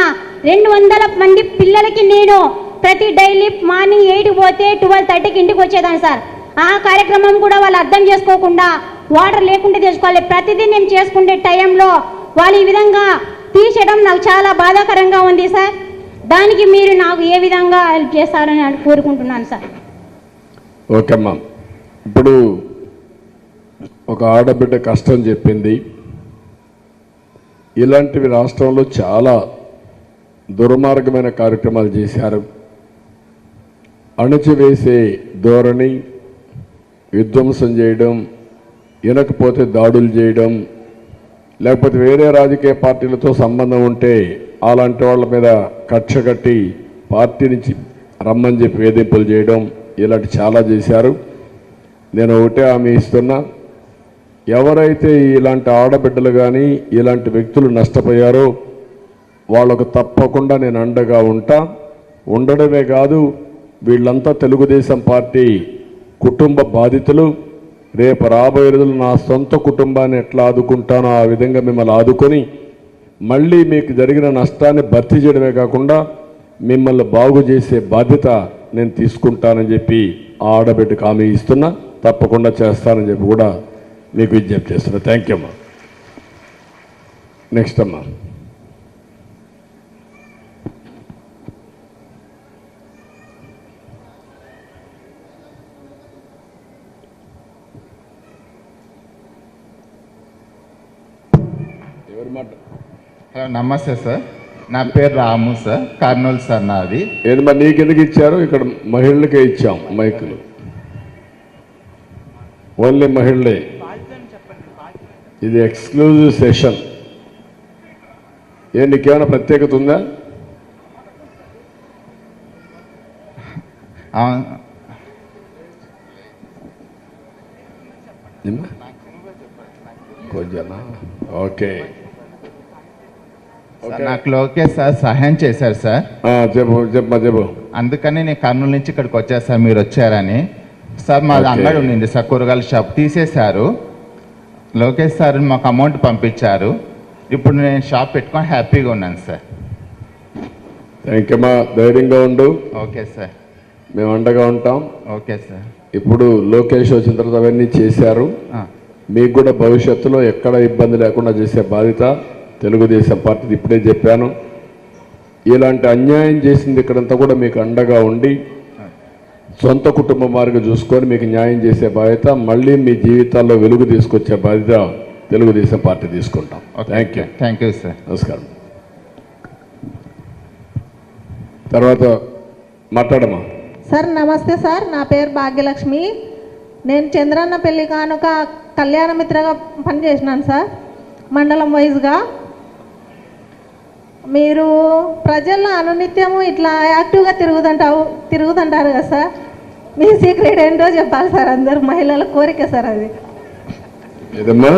200 మంది పిల్లలకి నేను ప్రతి డైలీ మార్నింగ్ 8కి పోతే 12:30కి ఇంటికి వచ్చేదాన్ని సార్. ఆ కార్యక్రమం కూడా వాళ్ళు అర్థం చేసుకోకుండా వాటర్ లేకుంటే తెచ్చుకోవాలి, ప్రతిదీ నేను చేసుకునే టైంలో వాళ్ళు ఈ విధంగా తీసేయడం నాకు చాలా బాధాకరంగా ఉంది సార్. దానికి మీరు నాకు ఏ విధంగా హెల్ప్ చేస్తారని కోరుకుంటున్నాను సార్. ఓకే అమ్మా, ఇప్పుడు ఒక ఆడబిడ్డ కష్టం చెప్పింది. ఇలాంటివి రాష్ట్రంలో చాలా దుర్మార్గమైన కార్యక్రమాలు చేశారు. అణచివేసే ధోరణి, విధ్వంసం చేయడం, వినకపోతే దాడులు చేయడం, లేకపోతే వేరే రాజకీయ పార్టీలతో సంబంధం ఉంటే అలాంటి వాళ్ళ మీద కక్ష కట్టి పార్టీ నుంచి రమ్మని చెప్పి వేధింపులు చేయడం, ఇలాంటి చాలా చేశారు. నేను ఒకటే హామీ ఇస్తున్నా, ఎవరైతే ఇలాంటి ఆడబిడ్డలు కానీ ఇలాంటి వ్యక్తులు నష్టపోయారో వాళ్ళకు తప్పకుండా నేను అండగా ఉండడమే కాదు, వీళ్ళంతా తెలుగుదేశం పార్టీ కుటుంబ బాధితులు. రేపు రాబోయే రోజులు నా సొంత కుటుంబాన్ని ఎట్లా ఆదుకుంటానో ఆ విధంగా మిమ్మల్ని ఆదుకొని మళ్ళీ మీకు జరిగిన నష్టాన్ని భర్తీ చేయడమే కాకుండా మిమ్మల్ని బాగు చేసే బాధ్యత నేను తీసుకుంటానని చెప్పి ఆ ఆడబిడ్డకు హామీ ఇస్తున్నా. తప్పకుండా చేస్తానని చెప్పి కూడా మీకు విజ్ఞప్తి చేస్తున్నా. థ్యాంక్ యూ అమ్మా. నెక్స్ట్ అమ్మా. హలో నమస్తే సార్, నా పేరు రాము సార్, కర్నూలు సార్ నాది. ఏది మరి నీకు ఎందుకు ఇచ్చారు? ఇక్కడ మహిళలకే ఇచ్చాం మైకులు, ఓన్లీ మహిళలే. ఇది ఎక్స్క్లూజివ్ సెషన్. నీకేమైనా ప్రత్యేకత ఉందా? ఓకే, నాకు లోకేష్ సార్ సహాయం చేశారు సార్. చెప్పు. అందుకని నేను కర్నూలు నుంచి ఇక్కడికి వచ్చాను సార్, మీరు వచ్చారని. సార్ మాది అంగడి ఉండింది సార్, కూరగాయల షాప్ తీసేశారు. లోకేష్ సార్ మాకు అమౌంట్ పంపించారు. ఇప్పుడు నేను షాప్ పెట్టుకొని హ్యాపీగా ఉన్నాను సార్. థ్యాంక్ యూ అమ్మా, ధైర్యంగా ఉండు. Okay sir. మేము అండగా ఉంటాం. Okay sir. ఇప్పుడు లోకేష్ వచ్చిన తర్వాత అవన్నీ చేశారు. మీకు కూడా భవిష్యత్తులో ఎక్కడ ఇబ్బంది లేకుండా చేసే బాధ్యత తెలుగుదేశం పార్టీది. ఇప్పుడే చెప్పాను, ఇలాంటి అన్యాయం చేసింది ఇక్కడంతా కూడా మీకు అండగా ఉండి సొంత కుటుంబం వారికి చూసుకొని మీకు న్యాయం చేసే బాధ్యత, మళ్ళీ మీ జీవితాల్లో వెలుగు తీసుకొచ్చే బాధ్యత తెలుగుదేశం పార్టీ తీసుకుంటాం. Thank you sir. నమస్కారం. తర్వాత మాట్లాడమా. సార్ నమస్తే సార్, నా పేరు భాగ్యలక్ష్మి. నేను చంద్రన్న పెళ్లి కానుక కళ్యాణ మిత్రగా పనిచేసినాను సార్, మండలం వైజ్గా. మీరు ప్రజల్లో అనునిత్యము ఇట్లా యాక్టివ్గా తిరుగుతుంటారు కదా సార్, మీ సీక్రెట్ ఏంటో చెప్పాలి సార్. అందరు మహిళల కోరిక సార్ అది. ఏదమ్మా?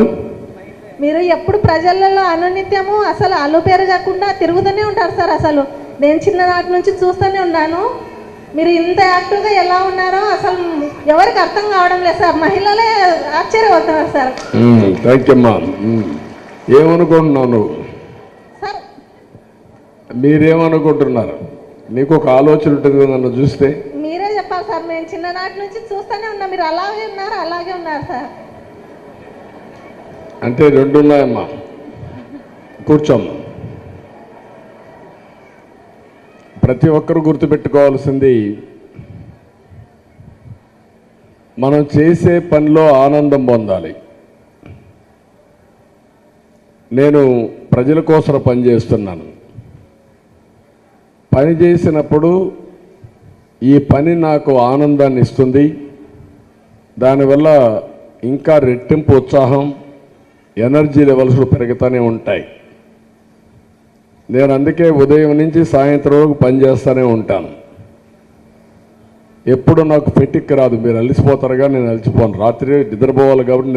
మీరు ఎప్పుడు ప్రజలలో అనునిత్యము అసలు అలుపేరు కాకుండా తిరుగుతూనే ఉంటారు సార్. అసలు నేను చిన్ననాటి నుంచి చూస్తూనే ఉన్నాను. మీరు ఇంత యాక్టివ్గా ఎలా ఉన్నారో అసలు ఎవరికి అర్థం కావడం లేదు సార్. మహిళలే ఆశ్చర్యపోతున్నారు సార్. థ్యాంక్ యూ అమ్మా. ఏమనుకుంటున్నావు నువ్వు? సార్ మీరేమనుకుంటున్నారు? నీకు ఒక ఆలోచన ఉంటుంది కదా నన్ను చూస్తే. మీరే చెప్పాలి సార్. నేను చిన్ననాటి నుంచి చూస్తూనే ఉన్నా, మీరు అలాగే ఉన్నారు సార్. అంటే రెండు ఉన్నాయమ్మా. కూర్చోమ్మా. ప్రతి ఒక్కరూ గుర్తుపెట్టుకోవాల్సింది, మనం చేసే పనిలో ఆనందం పొందాలి. నేను ప్రజల కోసం పనిచేస్తున్నాను. పని చేసినప్పుడు ఈ పని నాకు ఆనందాన్ని ఇస్తుంది. దానివల్ల ఇంకా రెట్టింపు ఉత్సాహం, ఎనర్జీ లెవెల్స్ పెరుగుతూనే ఉంటాయి. నేను అందుకే ఉదయం నుంచి సాయంత్రం వరకు పనిచేస్తూనే ఉంటాను. ఎప్పుడు నాకు ఫెటిక్ రాదు. మీరు అలసిపోతారుగా, నేను అలసిపోను. రాత్రి నిద్రపోవాలి కాబట్టి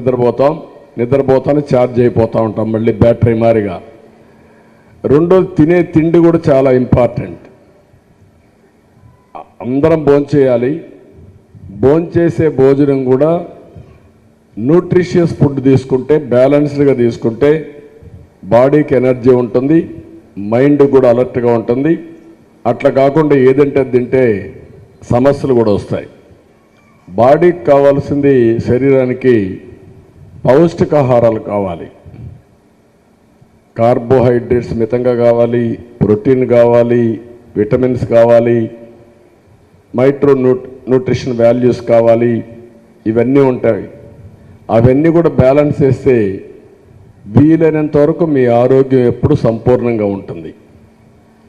నిద్రపోతాను, ఛార్జ్ అయిపోతూ ఉంటాం మళ్ళీ బ్యాటరీ మారిగా. రెండోది, తినే తిండి కూడా చాలా ఇంపార్టెంట్. అందరం భోంచేయాలి. భోంచేసే భోజనం కూడా న్యూట్రిషియస్ ఫుడ్ తీసుకుంటే, బ్యాలెన్స్డ్గా తీసుకుంటే బాడీకి ఎనర్జీ ఉంటుంది, మైండ్ కూడా అలర్ట్గా ఉంటుంది. అట్లా కాకుండా ఏదంటే తింటే సమస్యలు కూడా వస్తాయి. బాడీకి కావాల్సింది, శరీరానికి పౌష్టికాహారాలు కావాలి. కార్బోహైడ్రేట్స్ మితంగా కావాలి, ప్రోటీన్ కావాలి, విటమిన్స్ కావాలి, మైక్రో న్యూట్రిషన్ వాల్యూస్ కావాలి. ఇవన్నీ ఉంటాయి. అవన్నీ కూడా బ్యాలెన్స్ చేస్తే వీలైనంత వరకు మీ ఆరోగ్యం ఎప్పుడు సంపూర్ణంగా ఉంటుంది.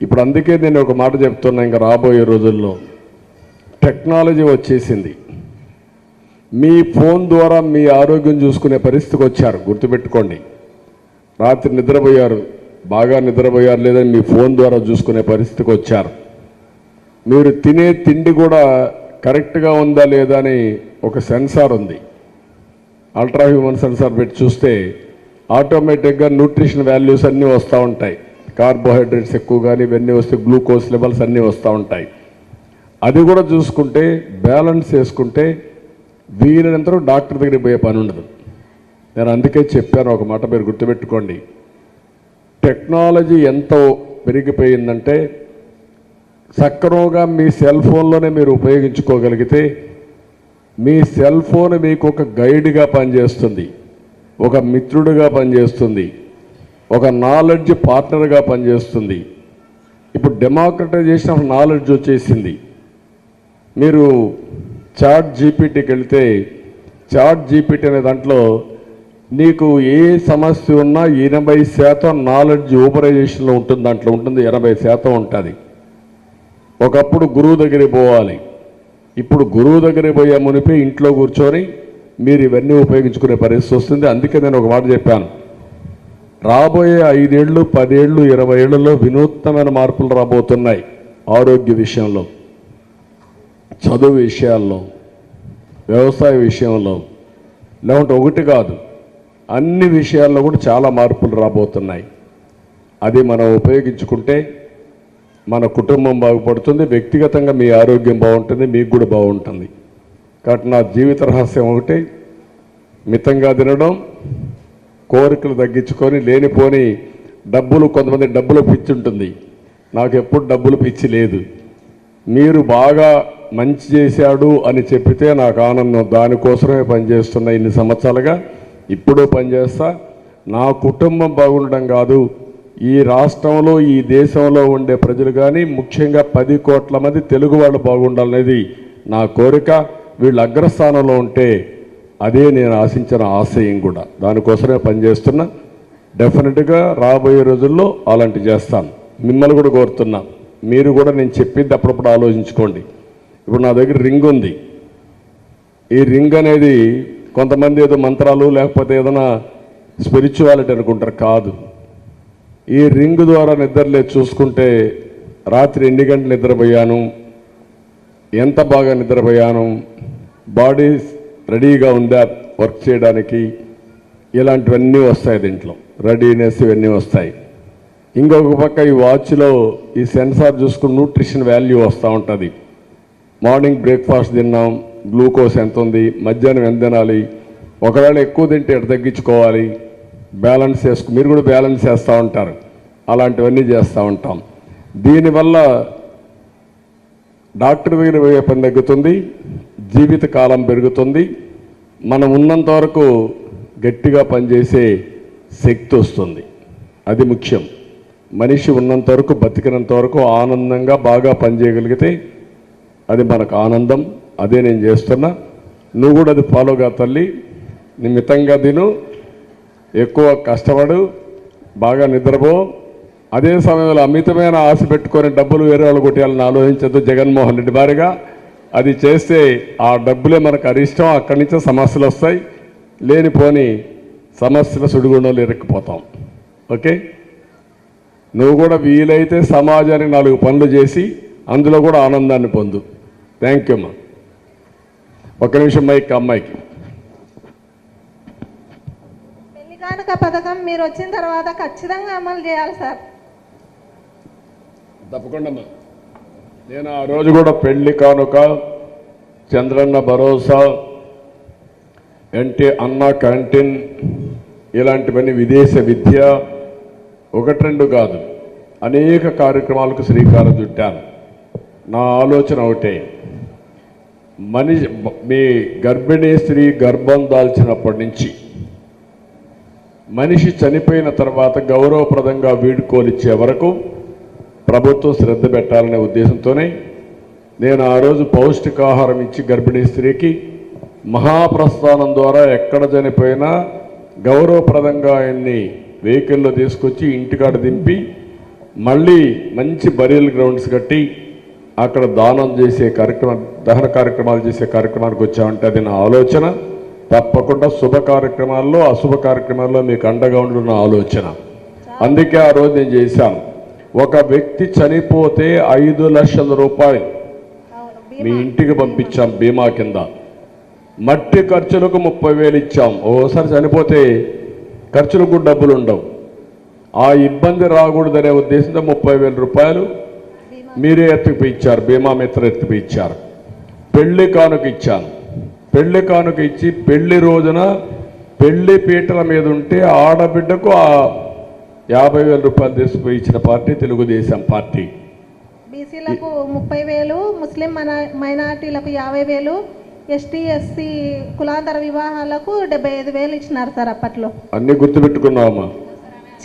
ఇప్పుడు అందుకే నేను ఒక మాట చెప్తున్నా, ఇంకా రాబోయే రోజుల్లో టెక్నాలజీ వచ్చేసింది. మీ ఫోన్ ద్వారా మీ ఆరోగ్యం చూసుకునే పరిస్థితికి వచ్చారు. గుర్తుపెట్టుకోండి. రాత్రి నిద్రపోయారు, బాగా నిద్రపోయారు లేదని మీ ఫోన్ ద్వారా చూసుకునే పరిస్థితికి వచ్చారు. మీరు తినే తిండి కూడా కరెక్ట్గా ఉందా లేదా అని ఒక సెన్సార్ ఉంది. అల్ట్రా హ్యూమన్ సెన్సార్ పెట్టి చూస్తే ఆటోమేటిక్గా న్యూట్రిషన్ వాల్యూస్ అన్నీ వస్తూ ఉంటాయి. కార్బోహైడ్రేట్స్ ఎక్కువ కానీ ఇవన్నీ వస్తే గ్లూకోజ్ లెవెల్స్ అన్నీ వస్తూ ఉంటాయి. అది కూడా చూసుకుంటే, బ్యాలెన్స్ చేసుకుంటే వీలైనంత డాక్టర్ దగ్గరికి పోయే పని ఉండదు. నేను అందుకే చెప్పాను ఒక మాట, మీరు గుర్తుపెట్టుకోండి. టెక్నాలజీ ఎంత పెరిగిపోయిందంటే సక్రమంగా మీ సెల్ ఫోన్లోనే మీరు ఉపయోగించుకోగలిగితే మీ సెల్ ఫోన్ మీకు ఒక గైడ్గా పనిచేస్తుంది, ఒక మిత్రుడిగా పనిచేస్తుంది, ఒక నాలెడ్జ్ పార్ట్నర్గా పనిచేస్తుంది. ఇప్పుడు డెమోక్రటైజేషన్ ఆఫ్ నాలెడ్జ్ వచ్చేసింది. మీరు చాట్ జీపీటీకి వెళ్తే చాట్ జీపీటీ అనే దాంట్లో నీకు ఏ సమస్య ఉన్నా 80% నాలెడ్జ్ ఊబరైజేషన్లో ఉంటుంది. దాంట్లో ఉంటుంది 80% ఉంటుంది. ఒకప్పుడు గురువు దగ్గరికి పోవాలి, ఇప్పుడు గురువు దగ్గరికి పోయే మునిపి ఇంట్లో కూర్చొని మీరు ఇవన్నీ ఉపయోగించుకునే పరిస్థితి వస్తుంది. అందుకే నేను ఒక మాట చెప్పాను, రాబోయే 5 ఏళ్ళు 10 ఏళ్ళు 20 ఏళ్లలో వినూత్నమైన మార్పులు రాబోతున్నాయి. ఆరోగ్య విషయంలో, చదువు విషయాల్లో, వ్యవసాయ విషయంలో, లేకుంటే ఒకటి కాదు అన్ని విషయాల్లో కూడా చాలా మార్పులు రాబోతున్నాయి. అది మనం ఉపయోగించుకుంటే మన కుటుంబం బాగుపడుతుంది, వ్యక్తిగతంగా మీ ఆరోగ్యం బాగుంటుంది, మీకు కూడా బాగుంటుంది. కాబట్టి నా జీవిత రహస్యం ఒకటి, మితంగా తినడం, కోరికలు తగ్గించుకొని లేనిపోని డబ్బులు, కొంతమంది డబ్బులు పిచ్చి ఉంటుంది. నాకు ఎప్పుడు డబ్బులు పిచ్చి లేదు. మీరు బాగా మంచి చేశాడు అని చెప్పితే నాకు ఆనందం. దానికోసమే పనిచేస్తున్నా ఇన్ని సంవత్సరాలుగా, ఇప్పుడు పనిచేస్తా. నా కుటుంబం బాగుండడం కాదు, ఈ రాష్ట్రంలో ఈ దేశంలో ఉండే ప్రజలు కానీ ముఖ్యంగా 10 కోట్ల మంది తెలుగు వాళ్ళు బాగుండాలనేది నా కోరిక. వీళ్ళు అగ్రస్థానంలో ఉంటే అదే నేను ఆశించిన ఆశయం కూడా. దానికోసమే పనిచేస్తున్నా. డెఫినెట్గా రాబోయే రోజుల్లో అలాంటి చేస్తాను. మిమ్మల్ని కూడా కోరుతున్నా, మీరు కూడా నేను చెప్పింది అప్పుడప్పుడు ఆలోచించుకోండి. ఇప్పుడు నా దగ్గర రింగ్ ఉంది. ఈ రింగ్ అనేది కొంతమంది ఏదో మంత్రాలు లేకపోతే ఏదైనా స్పిరిచువాలిటీ అనుకుంటారు. కాదు, ఈ రింగ్ ద్వారా నిద్రలేదు చూసుకుంటే రాత్రి ఎన్ని గంటలు నిద్రపోయాను, ఎంత బాగా నిద్రపోయాను, బాడీ రెడీగా ఉందా వర్క్ చేయడానికి, ఇలాంటివన్నీ వస్తాయి దీంట్లో. రెడీనెస్ ఇవన్నీ వస్తాయి. ఇంకొక పక్క ఈ వాచ్లో ఈ సెన్సార్ చూసుకుని న్యూట్రిషన్ వాల్యూ వస్తూ ఉంటుంది. మార్నింగ్ బ్రేక్ఫాస్ట్ తిన్నాం, గ్లూకోజ్ ఎంత ఉంది, మధ్యాహ్నం ఎంత తినాలి, ఒకవేళ ఎక్కువ తింటే ఎటు తగ్గించుకోవాలి, బ్యాలెన్స్ మీరు కూడా బ్యాలెన్స్ చేస్తూ ఉంటారు. అలాంటివన్నీ చేస్తూ ఉంటాం. దీనివల్ల డాక్టర్ దగ్గర పోయే పని తగ్గుతుంది, జీవిత కాలం పెరుగుతుంది, మనం ఉన్నంత వరకు గట్టిగా పనిచేసే శక్తి వస్తుంది. అది ముఖ్యం. మనిషి ఉన్నంత వరకు, బతికినంత వరకు ఆనందంగా బాగా పనిచేయగలిగితే అది మనకు ఆనందం. అదే నేను చేస్తున్నా. నువ్వు కూడా అది ఫాలోగా తల్లి. నిమితంగా తిను, ఎక్కువ కష్టపడు, బాగా నిద్రపో. అదే సమయంలో అమితమైన ఆశ పెట్టుకొని డబ్బులు వేరే వాళ్ళు కొట్టేయాలని ఆలోచించద్దు. జగన్మోహన్ రెడ్డి మారిగా అది చేస్తే ఆ డబ్బులే మనకు అరిష్టం. అక్కడి నుంచే సమస్యలు వస్తాయి. లేనిపోని సమస్యల సుడిగుండంలో ఇరుక్కుపోతాం. ఓకే, నువ్వు కూడా వీలైతే సమాజానికి 4 పనులు చేసి అందులో కూడా ఆనందాన్ని పొందు. థ్యాంక్ యూ అమ్మా. ఒక్క నిమిషం మైక్ అమ్మాయికి. పెళ్లి కానుక పథకం మీరు వచ్చిన తర్వాత ఖచ్చితంగా అమలు చేయాలి సార్. తప్పకుండా అమ్మా. నేను ఆ రోజు కూడా పెళ్లి కానుక, చంద్రన్న భరోసా, అన్న క్యాంటీన్, ఇలాంటివన్నీ, విదేశ విద్య, 1-2 కాదు, అనేక కార్యక్రమాలకు శ్రీకారం చుట్టాను. నా ఆలోచన ఒకటే, మీ గర్భిణీ స్త్రీ గర్భం దాల్చినప్పటి నుంచి మనిషి చనిపోయిన తర్వాత గౌరవప్రదంగా వీడ్కోలిచ్చే వరకు ప్రభుత్వం శ్రద్ధ పెట్టాలనే ఉద్దేశంతోనే నేను ఆ రోజు పౌష్టికాహారం ఇచ్చి గర్భిణీ స్త్రీకి మహాప్రస్థానం ద్వారా ఎక్కడ చనిపోయినా గౌరవప్రదంగా ఆయన్ని వెహికల్లో తీసుకొచ్చి ఇంటికాడ దింపి మళ్ళీ మంచి బరియల్ గ్రౌండ్స్ కట్టి అక్కడ దానం చేసే దహన కార్యక్రమాలు చేసే కార్యక్రమానికి వచ్చామంటే అది నా ఆలోచన. తప్పకుండా శుభ కార్యక్రమాల్లో, అశుభ కార్యక్రమాల్లో మీకు అండగా ఉండడం నా ఆలోచన. అందుకే ఆ రోజు నేను చేశాను. ఒక వ్యక్తి చనిపోతే 5 లక్షల రూపాయలు మీ ఇంటికి పంపించాం బీమా కింద. మట్టి ఖర్చులకు 30,000 ఇచ్చాం. ఓసారి చనిపోతే ఖర్చులకు డబ్బులు ఉండవు. ఆ ఇబ్బంది రాకూడదనే ఉద్దేశంతో 30,000 రూపాయలు మీరే ఎత్తుకుపోయిచ్చారు, బీమా మిత్ర ఎత్తుకుపోయిచ్చారు. పెళ్లి కానుక ఇచ్చాను. పెళ్లి కానుక ఇచ్చి పెళ్లి రోజున పెళ్లి పీటల మీద ఉంటే ఆడబిడ్డకు ఆ 50,000 రూపాయలు తీసుకుపోయి ఇచ్చిన పార్టీ తెలుగుదేశం పార్టీ. బీసీలకు 30,000, ముస్లిం మైనార్టీలకు 50,000, ఎస్టీ ఎస్సీ కులాంతర వివాహాలకు 75,000 ఇచ్చినారు సార్. అప్పట్లో అన్ని గుర్తుపెట్టుకున్నావమ్మా?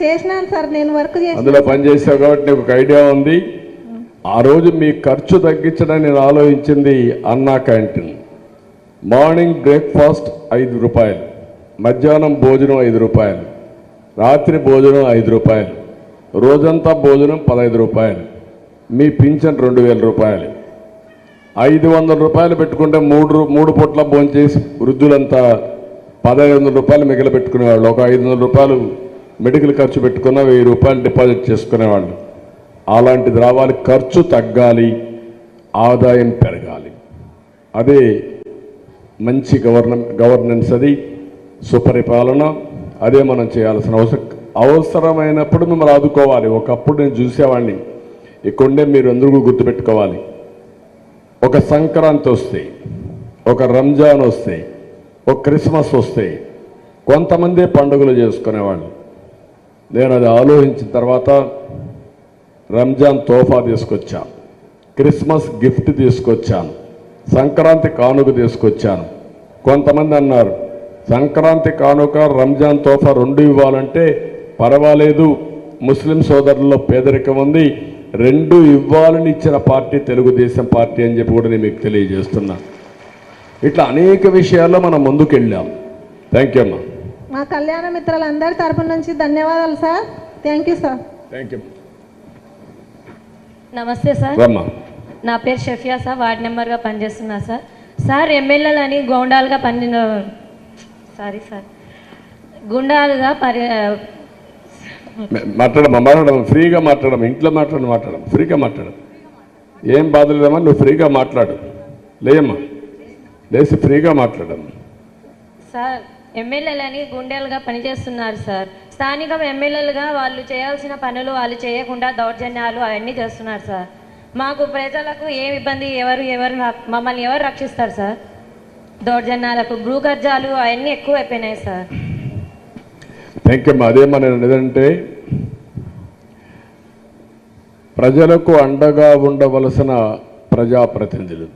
చేసినాను సార్, నేను వర్క్ చేసి అందులో పనిచేసావు కాబట్టి నీకు ఒక ఐడియా ఉంది. ఆ రోజు మీ ఖర్చు తగ్గించడానికి నేను ఆలోచించింది అన్నా క్యాంటీన్. మార్నింగ్ బ్రేక్ఫాస్ట్ 5 రూపాయలు, మధ్యాహ్నం భోజనం 5 రూపాయలు, రాత్రి భోజనం 5 రూపాయలు, రోజంతా భోజనం 15 రూపాయలు, మీ పింఛన్ 2,000 రూపాయలు. 500 రూపాయలు పెట్టుకుంటే 3 పూట్ల భోంచేసి వృద్ధులంతా 1,500 రూపాయలు మిగిలి పెట్టుకునేవాళ్ళు. ఒక 500 రూపాయలు మెడికల్ ఖర్చు పెట్టుకున్న 1,000 రూపాయలు డిపాజిట్ చేసుకునేవాళ్ళు. అలాంటిది రావాలి. ఖర్చు తగ్గాలి, ఆదాయం పెరగాలి. అదే మంచి గవర్నెన్స్, అది సుపరిపాలన. అదే మనం చేయాల్సిన అవసరమైనప్పుడు మిమ్మల్ని ఆదుకోవాలి. ఒకప్పుడు నేను చూసేవాడిని. ఇక్కడే మీరు అందరూ గుర్తుపెట్టుకోవాలి. ఒక సంక్రాంతి వస్తే, ఒక రంజాన్ వస్తే, ఒక క్రిస్మస్ వస్తే కొంతమంది పండుగలు చేసుకునేవాళ్ళు. నేను అది ఆలోచించిన తర్వాత రంజాన్ తోఫా తీసుకొచ్చాను, క్రిస్మస్ గిఫ్ట్ తీసుకొచ్చాను, సంక్రాంతి కానుక తీసుకొచ్చాను. కొంతమంది అన్నారు సంక్రాంతి కానుక రంజాన్ తోఫా రెండు ఇవ్వాలంటే పర్వాలేదు, ముస్లిం సోదరుల్లో పేదరికం ఉంది, రెండు ఇవ్వాలని ఇచ్చిన పార్టీ తెలుగుదేశం పార్టీ అని చెప్పి కూడా నేను మీకు తెలియజేస్తున్నా. ఇట్లా అనేక విషయాల్లో మనం ముందుకెళ్ళాం. థ్యాంక్ యూ అమ్మా. మా కళ్యాణ మిత్రులందరి తరపు నుంచి ధన్యవాదాలు sir. Thank you sir. Thank you. నమస్తే సార్, రమ్మా. నా పేరు షఫియా సార్, వార్డ్ నెంబర్గా పనిచేస్తున్నా సార్. సార్ ఎమ్మెల్యేలని గోండాలుగా గుండాలుగా మాట్లాడడం ఫ్రీగా మాట్లాడడం, ఇంట్లో మాట్లాడడం ఫ్రీగా మాట్లాడడం, ఏం బాధ లేదమ్మా, నువ్వు ఫ్రీగా మాట్లాడు. లేయమ్మా, లేచి ఫ్రీగా మాట్లాడడం. సార్ ఎమ్మెల్యేలని గుండెలుగా పనిచేస్తున్నారు సార్. స్థానిక ఎమ్మెల్యేలుగా వాళ్ళు చేయాల్సిన పనులు వాళ్ళు చేయకుండా దౌర్జన్యాలు అవన్నీ చేస్తున్నారు సార్. మాకు ప్రజలకు ఏం ఇబ్బంది, మమ్మల్ని ఎవరు రక్షిస్తారు సార్? దౌర్జన్యాలకు భూగర్జాలు అవన్నీ ఎక్కువ అయిపోయినాయి సార్. థ్యాంక్ యూ అమ్మా. అదేమా నేను ఏదంటే ప్రజలకు అండగా ఉండవలసిన ప్రజాప్రతినిధులు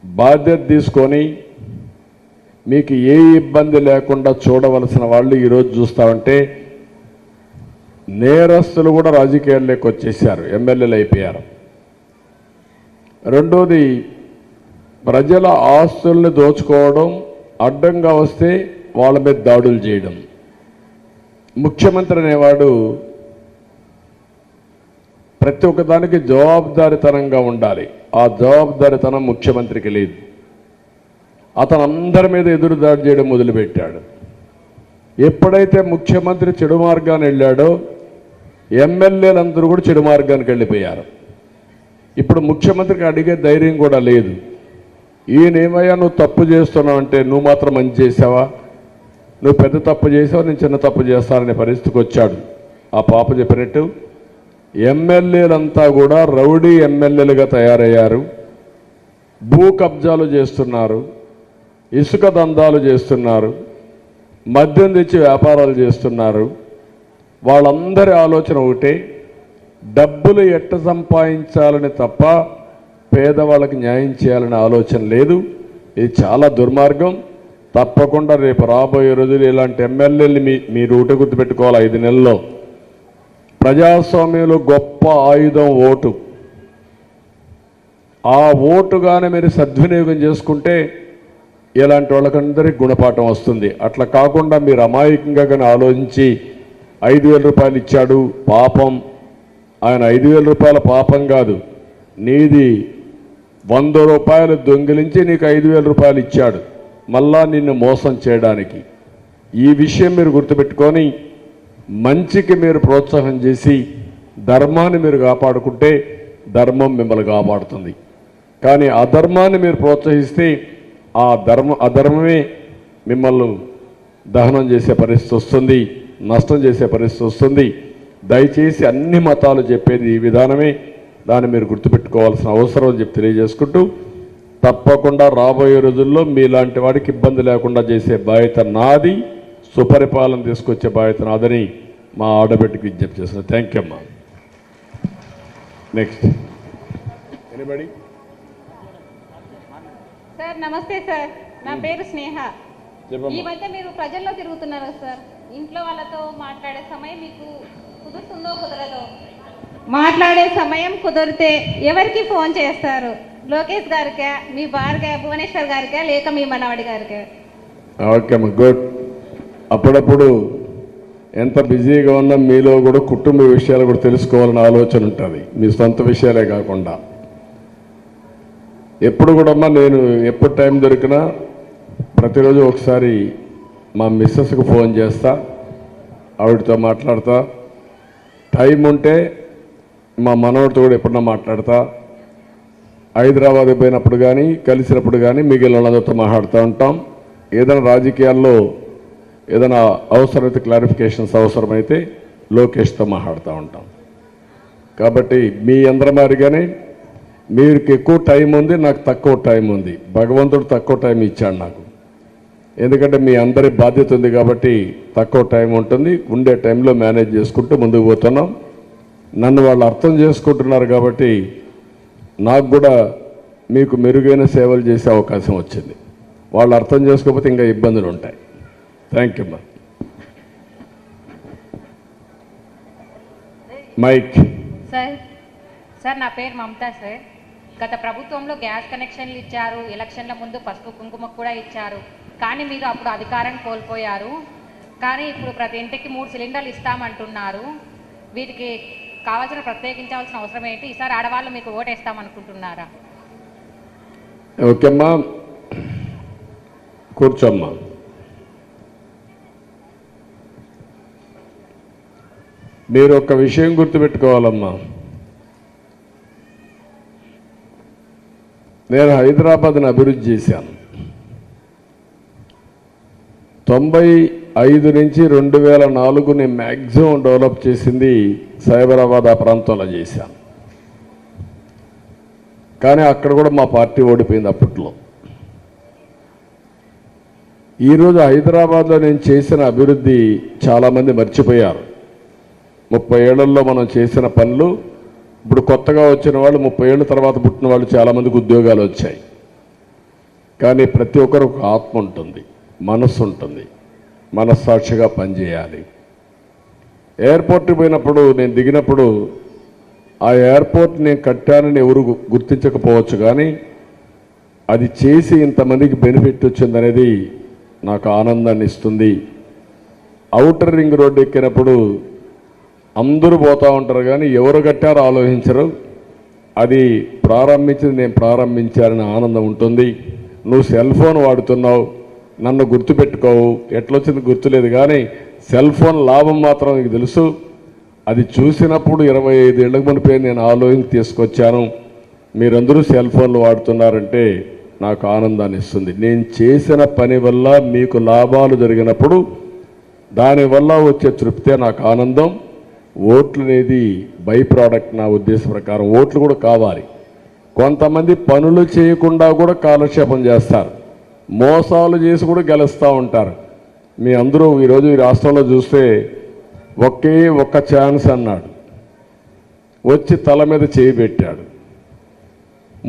బాధ్యత తీసుకొని మీకు ఏ ఇబ్బంది లేకుండా చూడవలసిన వాళ్ళు ఈరోజు చూస్తామంటే నేరస్తులు కూడా రాజకీయాల్లోకి వచ్చేసారు, ఎమ్మెల్యేలు అయిపోయారు. రెండోది ప్రజల ఆస్తుల్ని దోచుకోవడం, అడ్డంగా వస్తే వాళ్ళ మీద దాడులు చేయడం. ముఖ్యమంత్రి అనేవాడు ప్రతి ఒక్కదానికి జవాబుదారీతనంగా ఉండాలి. ఆ జవాబుదారీతనం ముఖ్యమంత్రికి లేదు. అతను అందరి మీద ఎదురుదాడి చేయడం మొదలుపెట్టాడు. ఎప్పుడైతే ముఖ్యమంత్రి చెడు మార్గాన్ని వెళ్ళాడో ఎమ్మెల్యేలందరూ కూడా చెడు మార్గానికి వెళ్ళిపోయారు. ఇప్పుడు ముఖ్యమంత్రికి అడిగే ధైర్యం కూడా లేదు. ఈయనేమయ్యా నువ్వు తప్పు చేస్తున్నావు అంటే, నువ్వు మాత్రం మంచి చేసావా, నువ్వు పెద్ద తప్పు చేసావు, నేను చిన్న తప్పు చేస్తాననే పరిస్థితికి వచ్చాడు. ఆ పాప చెప్పినట్టు ఎమ్మెల్యేలంతా కూడా రౌడీ ఎమ్మెల్యేలుగా తయారయ్యారు. భూ కబ్జాలు చేస్తున్నారు, ఇసుక దందాలు చేస్తున్నారు, మద్యం తెచ్చి వ్యాపారాలు చేస్తున్నారు. వాళ్ళందరి ఆలోచన ఒకటే, డబ్బులు ఎట్ట సంపాదించాలని తప్ప పేదవాళ్ళకి న్యాయం చేయాలనే ఆలోచన లేదు. ఇది చాలా దుర్మార్గం. తప్పకుండా రేపు రాబోయే రోజులు ఇలాంటి ఎమ్మెల్యేలు మీరు ఊట గుర్తుపెట్టుకోవాలి. 5 నెలల్లో ప్రజాస్వామ్యంలో గొప్ప ఆయుధం ఓటు. ఆ ఓటుగానే మీరు సద్వినియోగం చేసుకుంటే ఇలాంటి వాళ్ళకందరికీ గుణపాఠం వస్తుంది. అట్లా కాకుండా మీరు అమాయకంగా కానీ ఆలోచించి 5,000 రూపాయలు ఇచ్చాడు పాపం, ఆయన 5,000 రూపాయల పాపం కాదు, నీది 100 రూపాయలు దొంగిలించి నీకు 5,000 రూపాయలు ఇచ్చాడు మళ్ళా నిన్ను మోసం చేయడానికి. ఈ విషయం మీరు గుర్తుపెట్టుకొని మంచికి మీరు ప్రోత్సాహం చేసి ధర్మాన్ని మీరు కాపాడుకుంటే ధర్మం మిమ్మల్ని కాపాడుతుంది. కానీ అధర్మాన్ని మీరు ప్రోత్సహిస్తే అధర్మమే మిమ్మల్ని దహనం చేసే పరిస్థితి వస్తుంది, నష్టం చేసే పరిస్థితి వస్తుంది. దయచేసి అన్ని మతాలు చెప్పేది ఈ విధానమే, దాన్ని మీరు గుర్తుపెట్టుకోవాల్సిన అవసరం అని చెప్పి తెలియజేసుకుంటూ, తప్పకుండా రాబోయే రోజుల్లో మీలాంటి వాడికి ఇబ్బంది లేకుండా చేసే బాధ్యత నాది, సుపరిపాలన తీసుకొచ్చే బాధ్యత నాదని మా ఆడబిడ్డకి విజ్ఞప్తి చేస్తున్నాను. థ్యాంక్ యూ అమ్మా. Next anybody? సార్ నమస్తే సార్, నా పేరు స్నేహ. ఈ మధ్య మీరు ప్రజల్లో తిరుగుతున్నారు సార్. ఇంట్లో వాళ్ళతో మాట్లాడే సమయం మీకు కుదురుతుందో కుదరదో? మాట్లాడే సమయం కుదిరితే ఎవరికి ఫోన్ చేస్తారు? లోకేష్ గారికా, మీ భార్య భువనేశ్వర్ గారికా, లేక మీ మనవాడి గారికా? ఓకే అమ్మా, గుడ్. అప్పుడప్పుడు ఎంత బిజీగా ఉన్నా మీలో కూడా కుటుంబ విషయాలు కూడా తెలుసుకోవాలని ఆలోచన ఉంటుంది, మీ సొంత విషయాలే కాకుండా. ఎప్పుడు కూడా అమ్మా నేను ఎప్పుడు టైం దొరికినా ప్రతిరోజు ఒకసారి మా మిస్సెస్కి ఫోన్ చేస్తా, ఆవిడతో మాట్లాడతా. టైం ఉంటే మా మనవడితో కూడా ఎప్పుడన్నా మాట్లాడతా. హైదరాబాద్ పోయినప్పుడు కానీ కలిసినప్పుడు కానీ మిగిలిన వాళ్ళతో మాట్లాడుతూ ఉంటాం. ఏదైనా రాజకీయాల్లో ఏదైనా అవసరమైతే క్లారిఫికేషన్స్ అవసరమైతే లోకేష్తో మాట్లాడుతూ ఉంటాం. కాబట్టి మీ అందరి మాదిరిగానే మీకు ఎక్కువ టైం ఉంది, నాకు తక్కువ టైం ఉంది. భగవంతుడు తక్కువ టైం ఇచ్చాడు నాకు, ఎందుకంటే మీ అందరి బాధ్యత ఉంది కాబట్టి తక్కువ టైం ఉంటుంది. ఉండే టైంలో మేనేజ్ చేసుకుంటూ ముందుకు పోతున్నాం. నన్ను వాళ్ళు అర్థం చేసుకుంటున్నారు కాబట్టి నాకు కూడా మీకు మెరుగైన సేవలు చేసే అవకాశం వచ్చింది. వాళ్ళు అర్థం చేసుకోకపోతే ఇంకా ఇబ్బందులు ఉంటాయి. థ్యాంక్ యూ అమ్మా. మైక్. సార్ నా పేరు మమతా సార్. గత ప్రభుత్వంలో గ్యాస్ కనెక్షన్లు ఇచ్చారు, ఎలక్షన్ల ముందు పసుపు కుంకుమ కూడా ఇచ్చారు. కానీ మీరు అప్పుడు అధికారం కోల్పోయారు. కానీ ఇప్పుడు ప్రతి ఇంటికి 3 సిలిండర్లు ఇస్తామంటున్నారు. వీటికి కావాల్సిన ప్రత్యేకించాల్సిన అవసరం ఏంటి? ఈసారి ఆడవాళ్ళు మీకు ఓటేస్తామనుకుంటున్నారా? ఓకే అమ్మా, కూర్చోమ్మా. మీరు ఒక విషయం గుర్తుపెట్టుకోవాలమ్మా. నేను హైదరాబాద్ని అభివృద్ధి చేశాను. 95 నుంచి 2004 నేను మ్యాక్సిమం డెవలప్ చేసింది సైబరాబాద్ ఆ ప్రాంతంలో చేశాను. కానీ అక్కడ కూడా మా పార్టీ ఓడిపోయింది అప్పట్లో. ఈరోజు హైదరాబాద్లో నేను చేసిన అభివృద్ధి చాలామంది మర్చిపోయారు. 30 ఏళ్లలో మనం చేసిన పనులు ఇప్పుడు కొత్తగా వచ్చిన వాళ్ళు 30 ఏళ్ళ తర్వాత పుట్టిన వాళ్ళు చాలామందికి ఉద్యోగాలు వచ్చాయి. కానీ ప్రతి ఒక్కరికి ఒక ఆత్మ ఉంటుంది, మనస్సు ఉంటుంది, మనస్సాక్షిగా పనిచేయాలి. ఎయిర్పోర్ట్కి పోయినప్పుడు నేను దిగినప్పుడు ఆ ఎయిర్పోర్ట్ నేను కట్టానని ఎవరు గుర్తించకపోవచ్చు, కానీ అది చేసి ఇంతమందికి బెనిఫిట్ వచ్చిందనేది నాకు ఆనందాన్ని ఇస్తుంది. ఔటర్ రింగ్ రోడ్డు ఎక్కినప్పుడు అందరూ పోతూ ఉంటారు కానీ ఎవరు కట్టారో ఆలోచించరు. అది ప్రారంభించింది నేను ప్రారంభించారని ఆనందం ఉంటుంది. నువ్వు సెల్ ఫోన్ వాడుతున్నావు, నన్ను గుర్తుపెట్టుకోవు, ఎట్లొచ్చింది గుర్తులేదు, కానీ సెల్ ఫోన్ లాభం మాత్రం నీకు తెలుసు. అది చూసినప్పుడు 25 ఏళ్ళకు మునిపే నేను ఆలోచించి తీసుకొచ్చాను. మీరందరూ సెల్ ఫోన్లు వాడుతున్నారంటే నాకు ఆనందాన్ని ఇస్తుంది. నేను చేసిన పని వల్ల మీకు లాభాలు జరిగినప్పుడు దానివల్ల వచ్చే తృప్తే నాకు ఆనందం. ఓట్లు అనేది బై ప్రోడక్ట్. నా ఉద్దేశం ప్రకారం ఓట్లు కూడా కావాలి. కొంతమంది పనులు చేయకుండా కూడా కాలక్షేపం చేస్తారు, మోసాలు చేసి కూడా గెలుస్తూ ఉంటారు. మీ అందరూ ఈరోజు ఈ రాష్ట్రంలో చూస్తే ఒకే ఒక్క ఛాన్స్ అన్నాడు, వచ్చి తల మీద చేయి పెట్టాడు,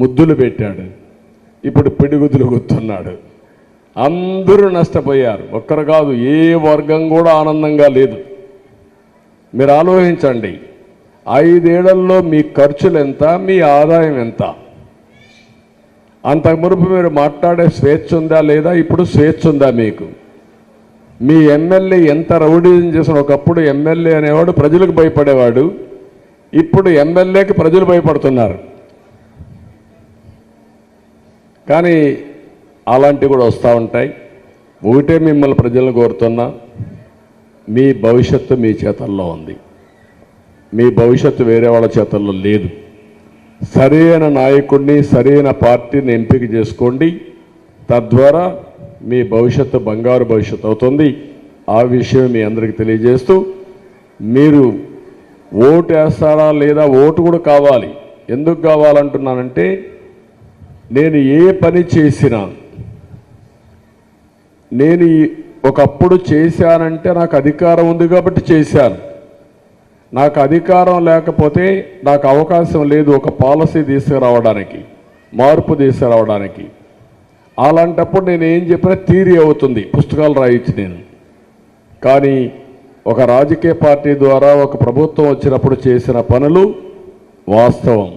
ముద్దులు పెట్టాడు, ఇప్పుడు పిడిగుద్దులు గుర్తున్నాడు. అందరూ నష్టపోయారు, ఒక్కరు కాదు, ఏ వర్గం కూడా ఆనందంగా లేదు. మీరు ఆలోచించండి, 5 ఏళ్లలో మీ ఖర్చులు ఎంత, మీ ఆదాయం ఎంత? అంతకు మునుపు మీరు మాట్లాడే స్వేచ్ఛ ఉందా లేదా? ఇప్పుడు స్వేచ్ఛ ఉందా మీకు? మీ ఎమ్మెల్యే ఎంత రౌడీజం చేసిన? ఒకప్పుడు ఎమ్మెల్యే అనేవాడు ప్రజలకు భయపడేవాడు, ఇప్పుడు ఎమ్మెల్యేకి ప్రజలు భయపడుతున్నారు. కానీ అలాంటివి కూడా వస్తూ ఉంటాయి. ఒకటే మిమ్మల్ని ప్రజలను కోరుతున్నా, మీ భవిష్యత్తు మీ చేతల్లో ఉంది. మీ భవిష్యత్తు వేరే వాళ్ళ చేతల్లో లేదు. సరైన నాయకుడిని, సరైన పార్టీని ఎంపిక చేసుకోండి. తద్వారా మీ భవిష్యత్తు బంగారు భవిష్యత్తు అవుతుంది. ఆ విషయం మీ అందరికీ తెలియజేస్తూ, మీరు ఓటు వేస్తారా లేదా? ఓటు కూడా కావాలి. ఎందుకు కావాలంటున్నానంటే, నేను ఏ పని చేసినా, నేను ఒకప్పుడు చేశానంటే నాకు అధికారం ఉంది కాబట్టి చేశాను. నాకు అధికారం లేకపోతే నాకు అవకాశం లేదు ఒక పాలసీ తీసుకురావడానికి, మార్పు తీసుకురావడానికి. అలాంటప్పుడు నేను ఏం చెప్పినా థియరీ అవుతుంది, పుస్తకాలు రాయించి నేను. కానీ ఒక రాజకీయ పార్టీ ద్వారా ఒక ప్రభుత్వం వచ్చినప్పుడు చేసిన పనులు వాస్తవం.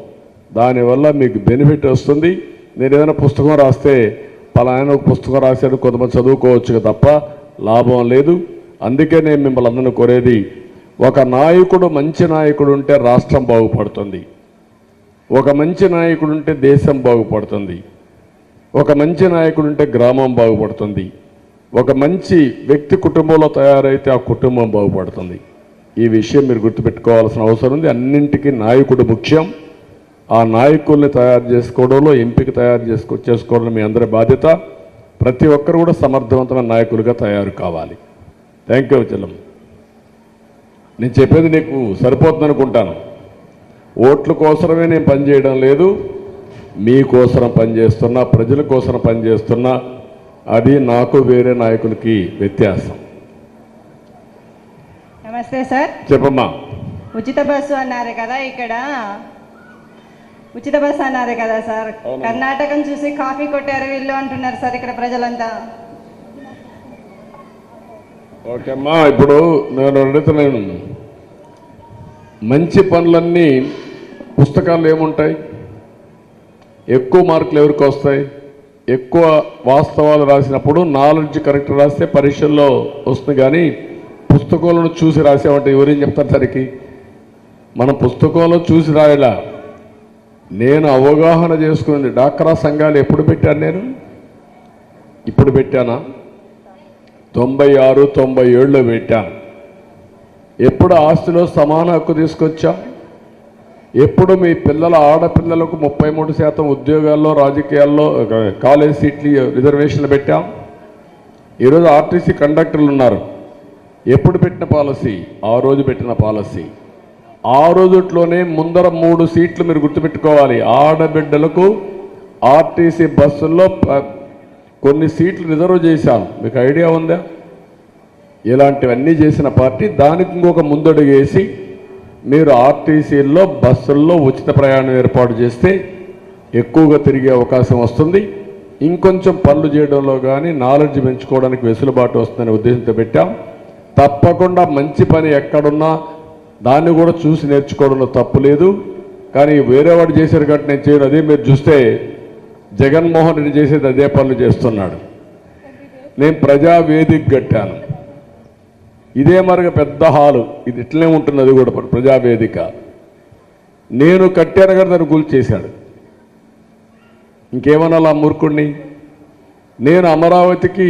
దానివల్ల మీకు బెనిఫిట్ వస్తుంది. నేను ఏదైనా పుస్తకం రాస్తే పలానా ఒక పుస్తకం రాశాడు కొంతమంది చదువుకోవచ్చు తప్ప లాభం లేదు. అందుకే నేను మిమ్మల్ని అందరినీ కోరేది, ఒక నాయకుడు, మంచి నాయకుడు ఉంటే రాష్ట్రం బాగుపడుతుంది, ఒక మంచి నాయకుడు ఉంటే దేశం బాగుపడుతుంది, ఒక మంచి నాయకుడు ఉంటే గ్రామం బాగుపడుతుంది, ఒక మంచి వ్యక్తి కుటుంబంలో తయారైతే ఆ కుటుంబం బాగుపడుతుంది. ఈ విషయం మీరు గుర్తుపెట్టుకోవాల్సిన అవసరం ఉంది. అన్నింటికీ నాయకుడు ముఖ్యం. ఆ నాయకుల్ని తయారు చేసుకోవడంలో, ఎంపిక తయారు చేసుకోవడంలో మీ అందరి బాధ్యత. ప్రతి ఒక్కరు కూడా సమర్థవంతమైన నాయకులుగా తయారు కావాలి. Thank you Chellam. నేను చెప్పేది నీకు సరిపోతుంది అనుకుంటాను. ఓట్ల కోసమే నేను పనిచేయడం లేదు, మీకోసం పనిచేస్తున్నా, ప్రజల కోసం పనిచేస్తున్నా. అది నాకు వేరే నాయకులకి వ్యత్యాసం. నమస్తే సార్. చెప్పమ్మా. ఉచిత బస్సు అన్నారు కదా, ఇక్కడ ఉచిత బస్ అన్నారు కదా సార్. కర్ణాటకం చూసి కాఫీ కొట్టారు వీళ్ళు అంటున్నారు సార్ ఇక్కడ ప్రజలంతా. ఓకే అమ్మా, ఇప్పుడు నేను అడుగుతున్నాను, మంచి పనులన్నీ పుస్తకాల్లో ఏముంటాయి? ఎక్కువ మార్కులు ఎవరికి వస్తాయి? ఎక్కువ వాస్తవాలు రాసినప్పుడు నాలెడ్జ్ కరెక్ట్ రాస్తే పరీక్షల్లో వస్తుంది. కానీ పుస్తకంలో చూసి రాసామంటే ఎవరేం చెప్తారు సరికి? మనం పుస్తకంలో చూసి రాయలా. నేను అవగాహన చేసుకున్నది డాక్రా సంఘాలు ఎప్పుడు పెట్టాను? నేను ఇప్పుడు పెట్టానా? 96, 97లో పెట్టాను. ఎప్పుడు ఆస్తిలో సమాన హక్కు తీసుకొచ్చాం? ఎప్పుడు మీ పిల్లల ఆడపిల్లలకు 33% ఉద్యోగాల్లో, రాజకీయాల్లో కాలేజ్ సీట్లు రిజర్వేషన్లు పెట్టాం. ఈరోజు ఆర్టీసీ కండక్టర్లు ఉన్నారు. ఎప్పుడు పెట్టిన పాలసీ? ఆ రోజు పెట్టిన పాలసీ. ఆ రోజుట్లోనే ముందర 3 సీట్లు మీరు గుర్తుపెట్టుకోవాలి. ఆడబిడ్డలకు ఆర్టీసీ బస్సుల్లో కొన్ని సీట్లు రిజర్వ్ చేశాను. మీకు ఐడియా ఉందా? ఇలాంటివన్నీ చేసిన పార్టీ. దానికి ఇంకొక ముందడుగు వేసి మీరు ఆర్టీసీల్లో బస్సుల్లో ఉచిత ప్రయాణం ఏర్పాటు చేస్తే ఎక్కువగా తిరిగే అవకాశం వస్తుంది. ఇంకొంచెం పనులు చేయడంలో కానీ నాలెడ్జ్ పెంచుకోవడానికి వెసులుబాటు వస్తుందనే ఉద్దేశంతో పెట్టాం. తప్పకుండా మంచి పని ఎక్కడున్నా దాన్ని కూడా చూసి నేర్చుకోవడంలో తప్పు లేదు. కానీ వేరే వాడు చేశారు కాబట్టి నేను చేయను. అదే మీరు చూస్తే జగన్మోహన్ రెడ్డి చేసేది అదే పనులు చేస్తున్నాడు. నేను ప్రజావేదిక కట్టాను. ఇదే మరొక పెద్ద హాలు, ఇది ఇట్లనే ఉంటుంది. అది కూడా ప్రజావేదిక నేను కట్టాను కదా, దాన్ని కూల్చేశాడు. ఇంకేమన్నా మూర్ఖుడిని? నేను అమరావతికి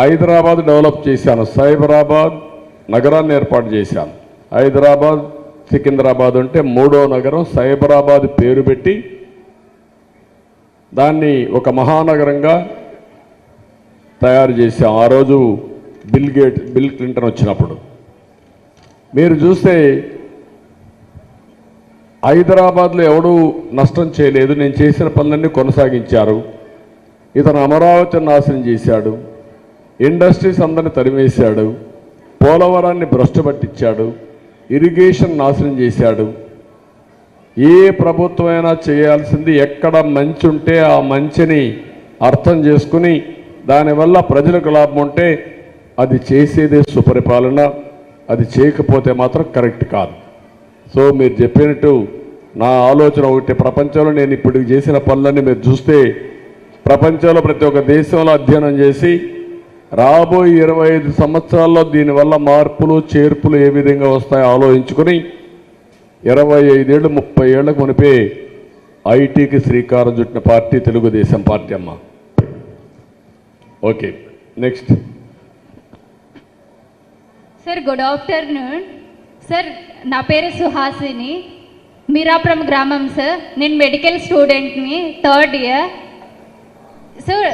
హైదరాబాద్ డెవలప్ చేశాను. సైబరాబాద్ నగరాన్ని ఏర్పాటు చేశాను. హైదరాబాద్ సికింద్రాబాద్ అంటే 3వ నగరం. సైబరాబాద్ పేరు పెట్టి దాన్ని ఒక మహానగరంగా తయారు చేశాం. ఆ రోజు బిల్ క్లింటన్ వచ్చినప్పుడు మీరు చూస్తే హైదరాబాద్లో ఎవడూ నష్టం చేయలేదు. నేను చేసిన పనులన్నీ కొనసాగించారు. ఇతను అమరావతిని నాశనం చేశాడు. ఇండస్ట్రీస్ అందరిని తరిమేశాడు. పోలవరాన్ని భ్రష్టు పట్టించాడు. ఇరిగేషన్ నాశనం చేశాడు. ఏ ప్రభుత్వమైనా చేయాల్సింది ఎక్కడ మంచి ఉంటే ఆ మంచిని అర్థం చేసుకుని దానివల్ల ప్రజలకు లాభం ఉంటే అది చేసేదే సుపరిపాలన. అది చేయకపోతే మాత్రం కరెక్ట్ కాదు. సో మీరు చెప్పినట్టు నా ఆలోచన ఒకటి, ప్రపంచంలో నేను ఇప్పుడు చేసిన పనులన్నీ మీరు చూస్తే ప్రపంచంలో ప్రతి ఒక్క దేశంలో అధ్యయనం చేసి రాబోయే 25 సంవత్సరాల్లో దీనివల్ల మార్పులు చేర్పులు ఏ విధంగా వస్తాయో ఆలోచించుకొని 25 ఏళ్ళు 30 ఏళ్లకు మునిపే ఐటీకి శ్రీకారం చుట్టిన పార్టీ తెలుగుదేశం పార్టీ అమ్మ. Okay, next. Sir good afternoon sir. నా పేరు సుహాసిని, మీరాపురం గ్రామం సార్. నేను మెడికల్ స్టూడెంట్ని, 3rd ఇయర్. సార్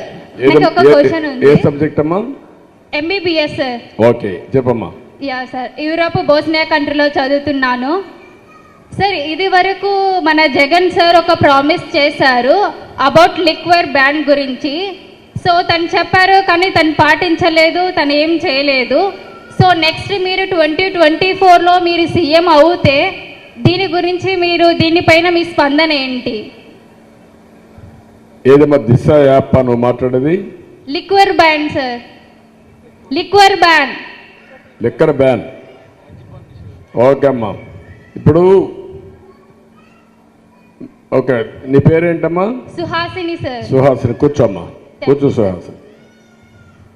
నాకు ఒక క్వశ్చన్ ఉంది. ఏ సబ్జెక్ట్ అమ్మా? MBBS sir. ఓకే, చెప్పమ్మా. యా సార్, యూరోప్ బోస్నియా కంట్రీలో చదువుతున్నాను సార్. ఇది వరకు మన జగన్ సార్ ఒక ప్రామిస్ చేశారు అబౌట్ లిక్వర్ బ్యాన్ గురించి. సో తను చెప్పారు కానీ తను పాటించలేదు, తను ఏం చేయలేదు. సో నెక్స్ట్ మీరు 2024లో మీరు సీఎం అవుతే దీని గురించి మీరు దీనిపైన మీ స్పందన ఏంటి? ఏదమ్మా దిశ యాప్ నువ్వు మాట్లాడేది? Liquor ban sir, liquor ban. Liquor ban. Okay అమ్మా. ఇప్పుడు ఓకే, నీ పేరేంటమ్మా? సుహాసిని సార్. సుహాసిని, కూర్చోమ్మా, కూర్చో సుహాసిని.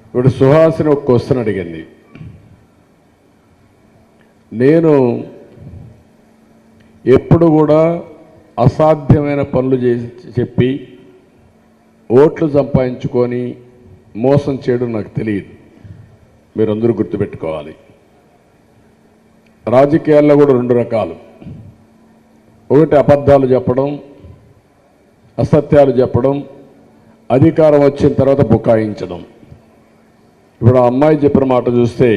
ఇప్పుడు సుహాసిని ఒక క్వశ్చన్ అడిగింది. నేను ఎప్పుడు కూడా అసాధ్యమైన పనులు చెప్పి ఓట్లు సంపాదించుకొని మోసం చేయడం నాకు తెలియదు. మీరందరూ గుర్తుపెట్టుకోవాలి. రాజకీయాల్లో కూడా 2 రకాలు. ఒకటి అబద్ధాలు చెప్పడం, అసత్యాలు చెప్పడం, అధికారం వచ్చిన తర్వాత బుకాయించడం. ఇప్పుడు ఆ అమ్మాయి చెప్పిన మాట చూస్తే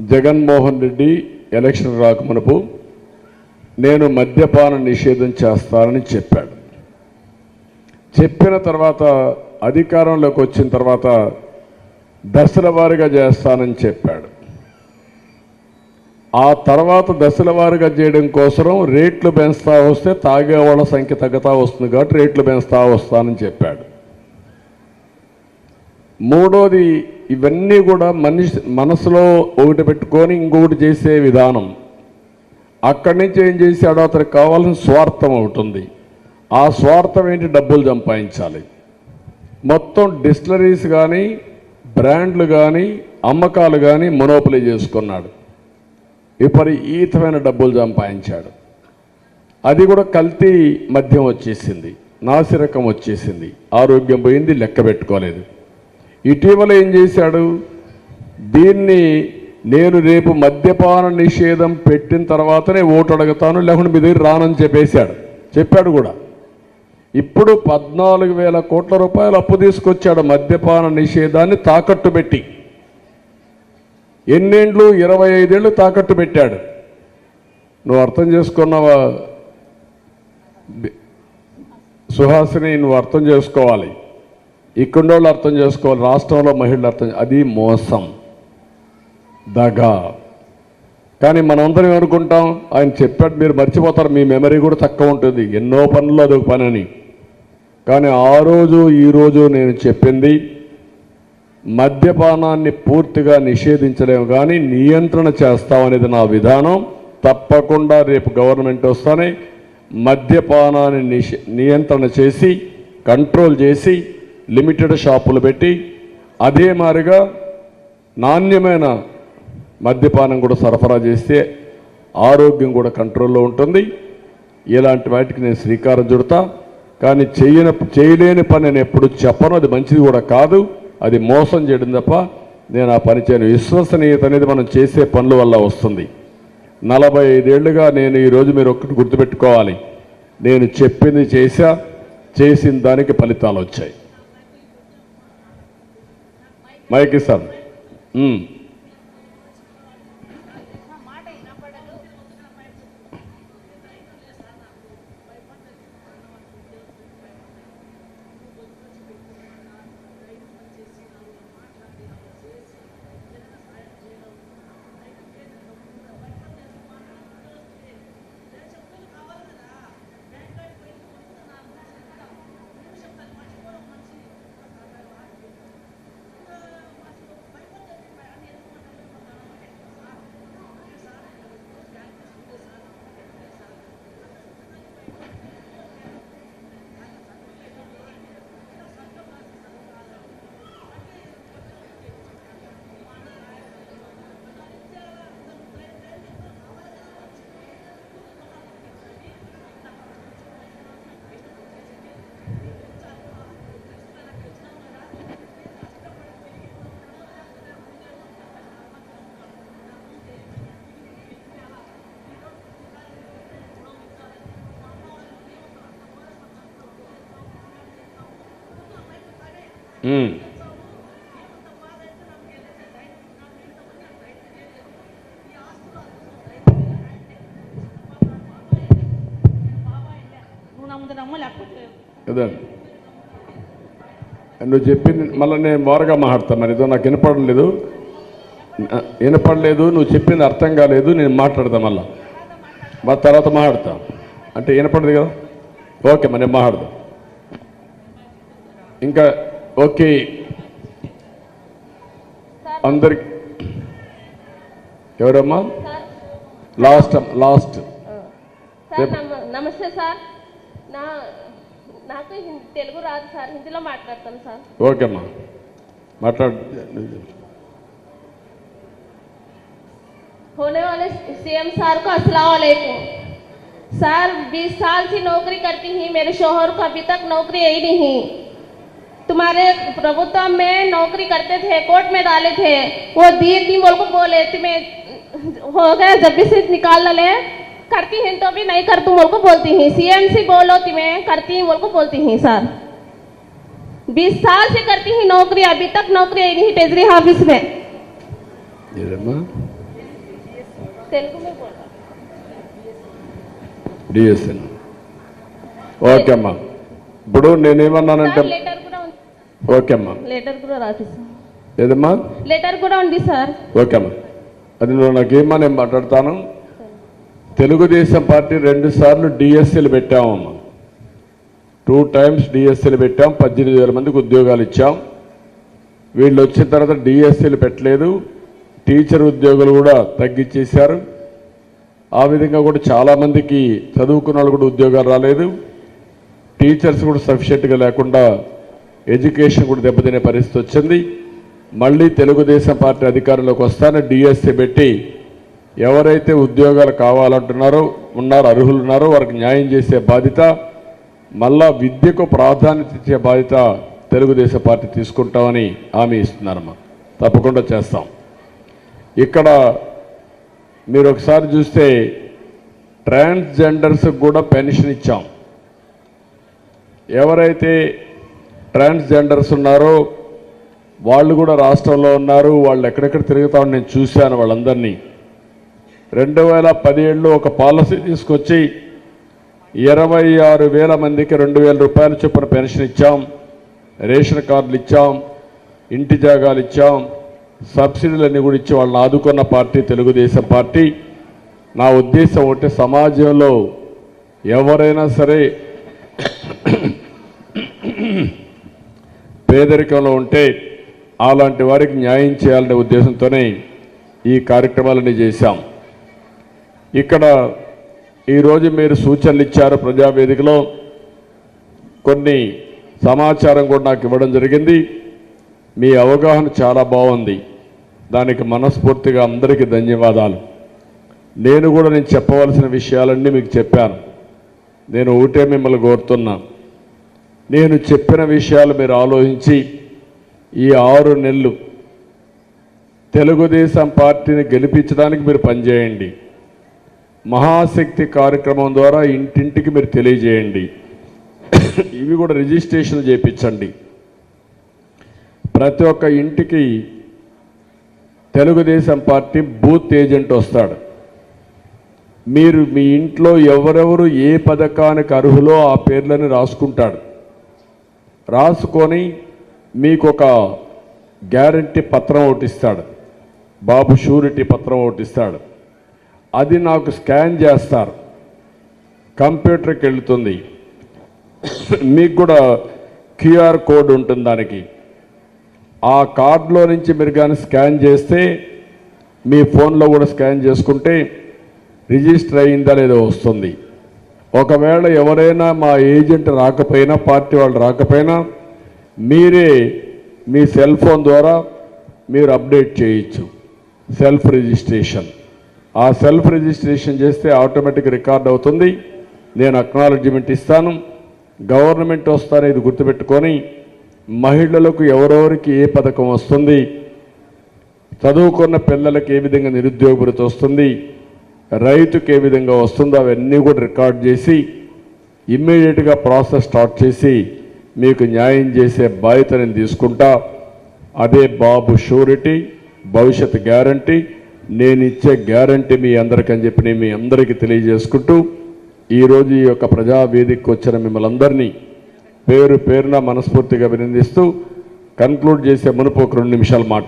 జగన్మోహన్ రెడ్డి ఎలక్షన్ రాకమునుపు నేను మద్యపాన నిషేధం చేస్తానని చెప్పాడు. చెప్పిన తర్వాత అధికారంలోకి వచ్చిన తర్వాత దశల వారీగా చేస్తానని చెప్పాడు. ఆ తర్వాత దశల వారీగా చేయడం కోసం రేట్లు పెంచుతా వస్తే తాగేవాళ్ళ సంఖ్య తగ్గుతా వస్తుంది కాబట్టి రేట్లు పెంచుతా వస్తానని చెప్పాడు. మూడోది, ఇవన్నీ కూడా మనసులో ఒకటి పెట్టుకొని ఇంకొకటి చేసే విధానం. అక్కడి నుంచి ఏం చేశాడో అతనికి కావాల్సిన స్వార్థం అవుతుంది. ఆ స్వార్థం ఏంటి? డబ్బులు సంపాదించాలి. మొత్తం డిస్టిలరీస్ కానీ బ్రాండ్లు కానీ అమ్మకాలు కానీ మొనోపలి చేసుకున్నాడు. విపరీతమైన డబ్బులు సంపాదించాడు. అది కూడా కల్తీ మద్యం వచ్చేసింది, నాసిరకం వచ్చేసింది, ఆరోగ్యం పోయింది, లెక్క పెట్టుకోలేదు. ఇటీవల ఏం చేశాడు? దీన్ని నేను రేపు మద్యపాన నిషేధం పెట్టిన తర్వాతనే ఓటు అడుగుతాను, లేకుంటే మీ దగ్గర రానని చెప్పాడు కూడా. ఇప్పుడు 14,000 కోట్ల రూపాయలు అప్పు తీసుకొచ్చాడు మద్యపాన నిషేధాన్ని తాకట్టు పెట్టి. ఎన్నేండ్లు? 25 ఏళ్ళు తాకట్టు పెట్టాడు. నువ్వు అర్థం చేసుకున్నావా సుహాసిని? నువ్వు అర్థం చేసుకోవాలి, ఇక్కడోళ్ళు అర్థం చేసుకోవాలి, రాష్ట్రంలో మహిళలు అది మోసం, దగా. కానీ మనందరం ఏమనుకుంటాం? ఆయన చెప్పాడు, మీరు మర్చిపోతారు, మీ మెమరీ కూడా తక్కువ ఉంటుంది, ఎన్నో పనులు అదొక పని అని. కానీ ఆ రోజు ఈరోజు నేను చెప్పింది, మద్యపానాన్ని పూర్తిగా నిషేధించలేము కానీ నియంత్రణ చేస్తామనేది నా విధానం. తప్పకుండా రేపు గవర్నమెంట్ వస్తానే మద్యపానాన్ని నియంత్రణ చేసి, కంట్రోల్ చేసి, లిమిటెడ్ షాపులు పెట్టి, అదే మాదిరిగా నాణ్యమైన మద్యపానం కూడా సరఫరా చేస్తే ఆరోగ్యం కూడా కంట్రోల్లో ఉంటుంది. ఇలాంటి వాటికి నేను శ్రీకారం చుడతా. కానీ చేయలేని పని నేను ఎప్పుడు చెప్పను, అది మంచిది కూడా కాదు, అది మోసం చేయడం తప్ప నేను ఆ పని చేయను. విశ్వసనీయత అనేది మనం చేసే పనుల వల్ల వస్తుంది. 45 ఏళ్లుగా నేను ఈరోజు మీరు ఒక్కటి గుర్తుపెట్టుకోవాలి, నేను చెప్పింది చేసిన దానికి ఫలితాలు వచ్చాయి. మైక్ ఇస్తాను. కదండి, నువ్వు చెప్పింది మళ్ళీ నేను మోరగా మాట్లాడతాను. మరి ఏదో నాకు వినపడలేదు, నువ్వు చెప్పింది అర్థం కాలేదు, నేను మాట్లాడతా మళ్ళా తర్వాత మాట్లాడతా. అంటే వినపడదు కదా, ఓకే మరి నేను మాట్లాడతా. ఇంకా ఓకే, అందరికి ఎవరమ్మా? లాస్ట్ నమస్తే సార్. నాకు తెలుగు రాదు సార్, హిందీలో మాట్లాడతాను సార్. ఓకే అమ్మా, మాట్లాడు. होने वाले सीएम सार को अस्सलाम वालेकुम सर। 20 साल से नौकरी करती ही, मेरे शोहर को अभी तक नौकरी आई नहीं। तुम्हारे प्रभुत्व में नौकरी करते थे, कोर्ट में डाले थे, वो दिए थी बोल को बोले तुम्हें हो गया, जब भी से निकाल ले करती हैं तो भी नहीं कर तुम बोल को बोलती हैं। सीएम से बोलो तुम्हें करती हैं बोल को बोलती हैं सर। 20 साल से करती ही नौकरी, अभी तक नौकरी आई नहीं ट्रेजरी ऑफिस में। तेलुगु में बोल డిఎస్ఎన్. ఓకే అమ్మా, ఇప్పుడు నేనేమన్నానంటే లెటర్ కూడా ఉంది. ఓకే అమ్మా, లెటర్ కూడా రాసి ఏదమ్మా? లెటర్ కూడా ఉంది సార్. ఓకే అమ్మా, అది నువ్వు నాకేమో నేను మాట్లాడతాను. తెలుగుదేశం పార్టీ 2 సార్లు డిఎస్సీలు పెట్టామమ్మా. 2 times డిఎస్సీలు పెట్టాం. 18,000 మందికి ఉద్యోగాలు ఇచ్చాం. వీళ్ళు వచ్చిన తర్వాత డిఎస్సీలు పెట్టలేదు. టీచర్ ఉద్యోగులు కూడా తగ్గించేశారు. ఆ విధంగా కూడా చాలామందికి చదువుకున్న వాళ్ళు కూడా ఉద్యోగాలు రాలేదు. టీచర్స్ కూడా సఫిషియెంట్గా లేకుండా ఎడ్యుకేషన్ కూడా దెబ్బతినే పరిస్థితి వచ్చింది. మళ్ళీ తెలుగుదేశం పార్టీ అధికారంలోకి వస్తానే డిఎస్సీ పెట్టి ఎవరైతే ఉద్యోగాలు కావాలంటున్నారో అర్హులు ఉన్నారో వారికి న్యాయం చేసే బాధ్యత, మళ్ళా విద్యకు ప్రాధాన్యత ఇచ్చే బాధ్యత తెలుగుదేశం పార్టీ తీసుకుంటామని హామీ ఇస్తున్నారమ్మా. తప్పకుండా చేస్తాం. ఇక్కడ మీరు ఒకసారి చూస్తే ట్రాన్స్జెండర్స్కి కూడా పెన్షన్ ఇచ్చాం. ఎవరైతే ట్రాన్స్జెండర్స్ ఉన్నారో వాళ్ళు కూడా రాష్ట్రంలో ఉన్నారు. వాళ్ళు ఎక్కడెక్కడ తిరుగుతామని నేను చూశాను వాళ్ళందరినీ. 2017లో ఒక పాలసీ తీసుకొచ్చి 26,000 మందికి 2,000 రూపాయల చొప్పున పెన్షన్ ఇచ్చాం. రేషన్ కార్డులు ఇచ్చాం. ఇంటి జాగాలు ఇచ్చాం. సబ్సిడీలన్నీ కూడా ఇచ్చి వాళ్ళని ఆదుకున్న పార్టీ తెలుగుదేశం పార్టీ. నా ఉద్దేశం ఒకటి, సమాజంలో ఎవరైనా సరే పేదరికంలో ఉంటే అలాంటి వారికి న్యాయం చేయాలనే ఉద్దేశంతోనే ఈ కార్యక్రమాలన్నీ చేశాం. ఇక్కడ ఈరోజు మీరు సూచనలు ఇచ్చారు ప్రజావేదికలో. కొన్ని సమాచారం కూడా నాకు ఇవ్వడం జరిగింది. మీ అవగాహన చాలా బాగుంది. దానికి మనస్ఫూర్తిగా అందరికీ ధన్యవాదాలు. నేను చెప్పవలసిన విషయాలన్నీ మీకు చెప్పాను. నేను ఒకటే మిమ్మల్ని కోరుతున్నా, నేను చెప్పిన విషయాలు మీరు ఆలోచించి ఈ 6 నెలలు తెలుగుదేశం పార్టీని గెలిపించడానికి మీరు పనిచేయండి. మహాశక్తి కార్యక్రమం ద్వారా ఇంటింటికి మీరు తెలియజేయండి. ఇవి కూడా రిజిస్ట్రేషన్ చేయించండి. ప్రతి ఒక్క ఇంటికి తెలుగుదేశం పార్టీ బూత్ ఏజెంట్ వస్తాడు. మీరు మీ ఇంట్లో ఎవరెవరు ఏ పథకానికి అర్హులో ఆ పేర్లని రాసుకుంటాడు. రాసుకొని మీకు ఒక గ్యారంటీ పత్రం ఒకటి ఇస్తాడు. బాబు షూరిటీ పత్రం ఒకటి ఇస్తాడు. అది నాకు స్కాన్ చేస్తారు, కంప్యూటర్కి వెళ్తుంది. మీకు కూడా క్యూఆర్ కోడ్ ఉంటుంది దానికి. ఆ కార్డులో నుంచి మీరు కానీ స్కాన్ చేస్తే మీ ఫోన్లో కూడా స్కాన్ చేసుకుంటే రిజిస్టర్ అయిందా లేదో వస్తుంది. ఒకవేళ ఎవరైనా మా ఏజెంట్ రాకపోయినా, పార్టీ వాళ్ళు రాకపోయినా, మీరే మీ సెల్ ఫోన్ ద్వారా మీరు అప్డేట్ చేయొచ్చు. Self registration. ఆ సెల్ఫ్ రిజిస్ట్రేషన్ చేస్తే ఆటోమేటిక్ రికార్డ్ అవుతుంది. నేను అక్నాలెడ్జ్మెంట్ ఇస్తాను. గవర్నమెంట్ వస్తానే ఇది గుర్తుపెట్టుకొని మహిళలకు ఎవరెవరికి ఏ పథకం వస్తుంది, చదువుకున్న పిల్లలకు ఏ విధంగా నిరుద్యోగ భృతి వస్తుంది, రైతుకు ఏ విధంగా వస్తుందో అవన్నీ కూడా రికార్డ్ చేసి ఇమ్మీడియట్గా ప్రాసెస్ స్టార్ట్ చేసి మీకు న్యాయం చేసే బాధ్యత నేను తీసుకుంటా. అదే బాబు షూరిటీ, భవిష్యత్ గ్యారంటీ. నేను ఇచ్చే గ్యారంటీ మీ అందరికని చెప్పి నేను మీ అందరికీ తెలియజేసుకుంటూ ఈరోజు ఈ యొక్క ప్రజావేదికకు వచ్చిన మిమ్మల్ని అందరినీ పేరు పేరున మనస్ఫూర్తిగా అభినందిస్తూ కన్క్లూడ్ చేసే మునుపు ఒక 2 నిమిషాలు మాట్లాడు.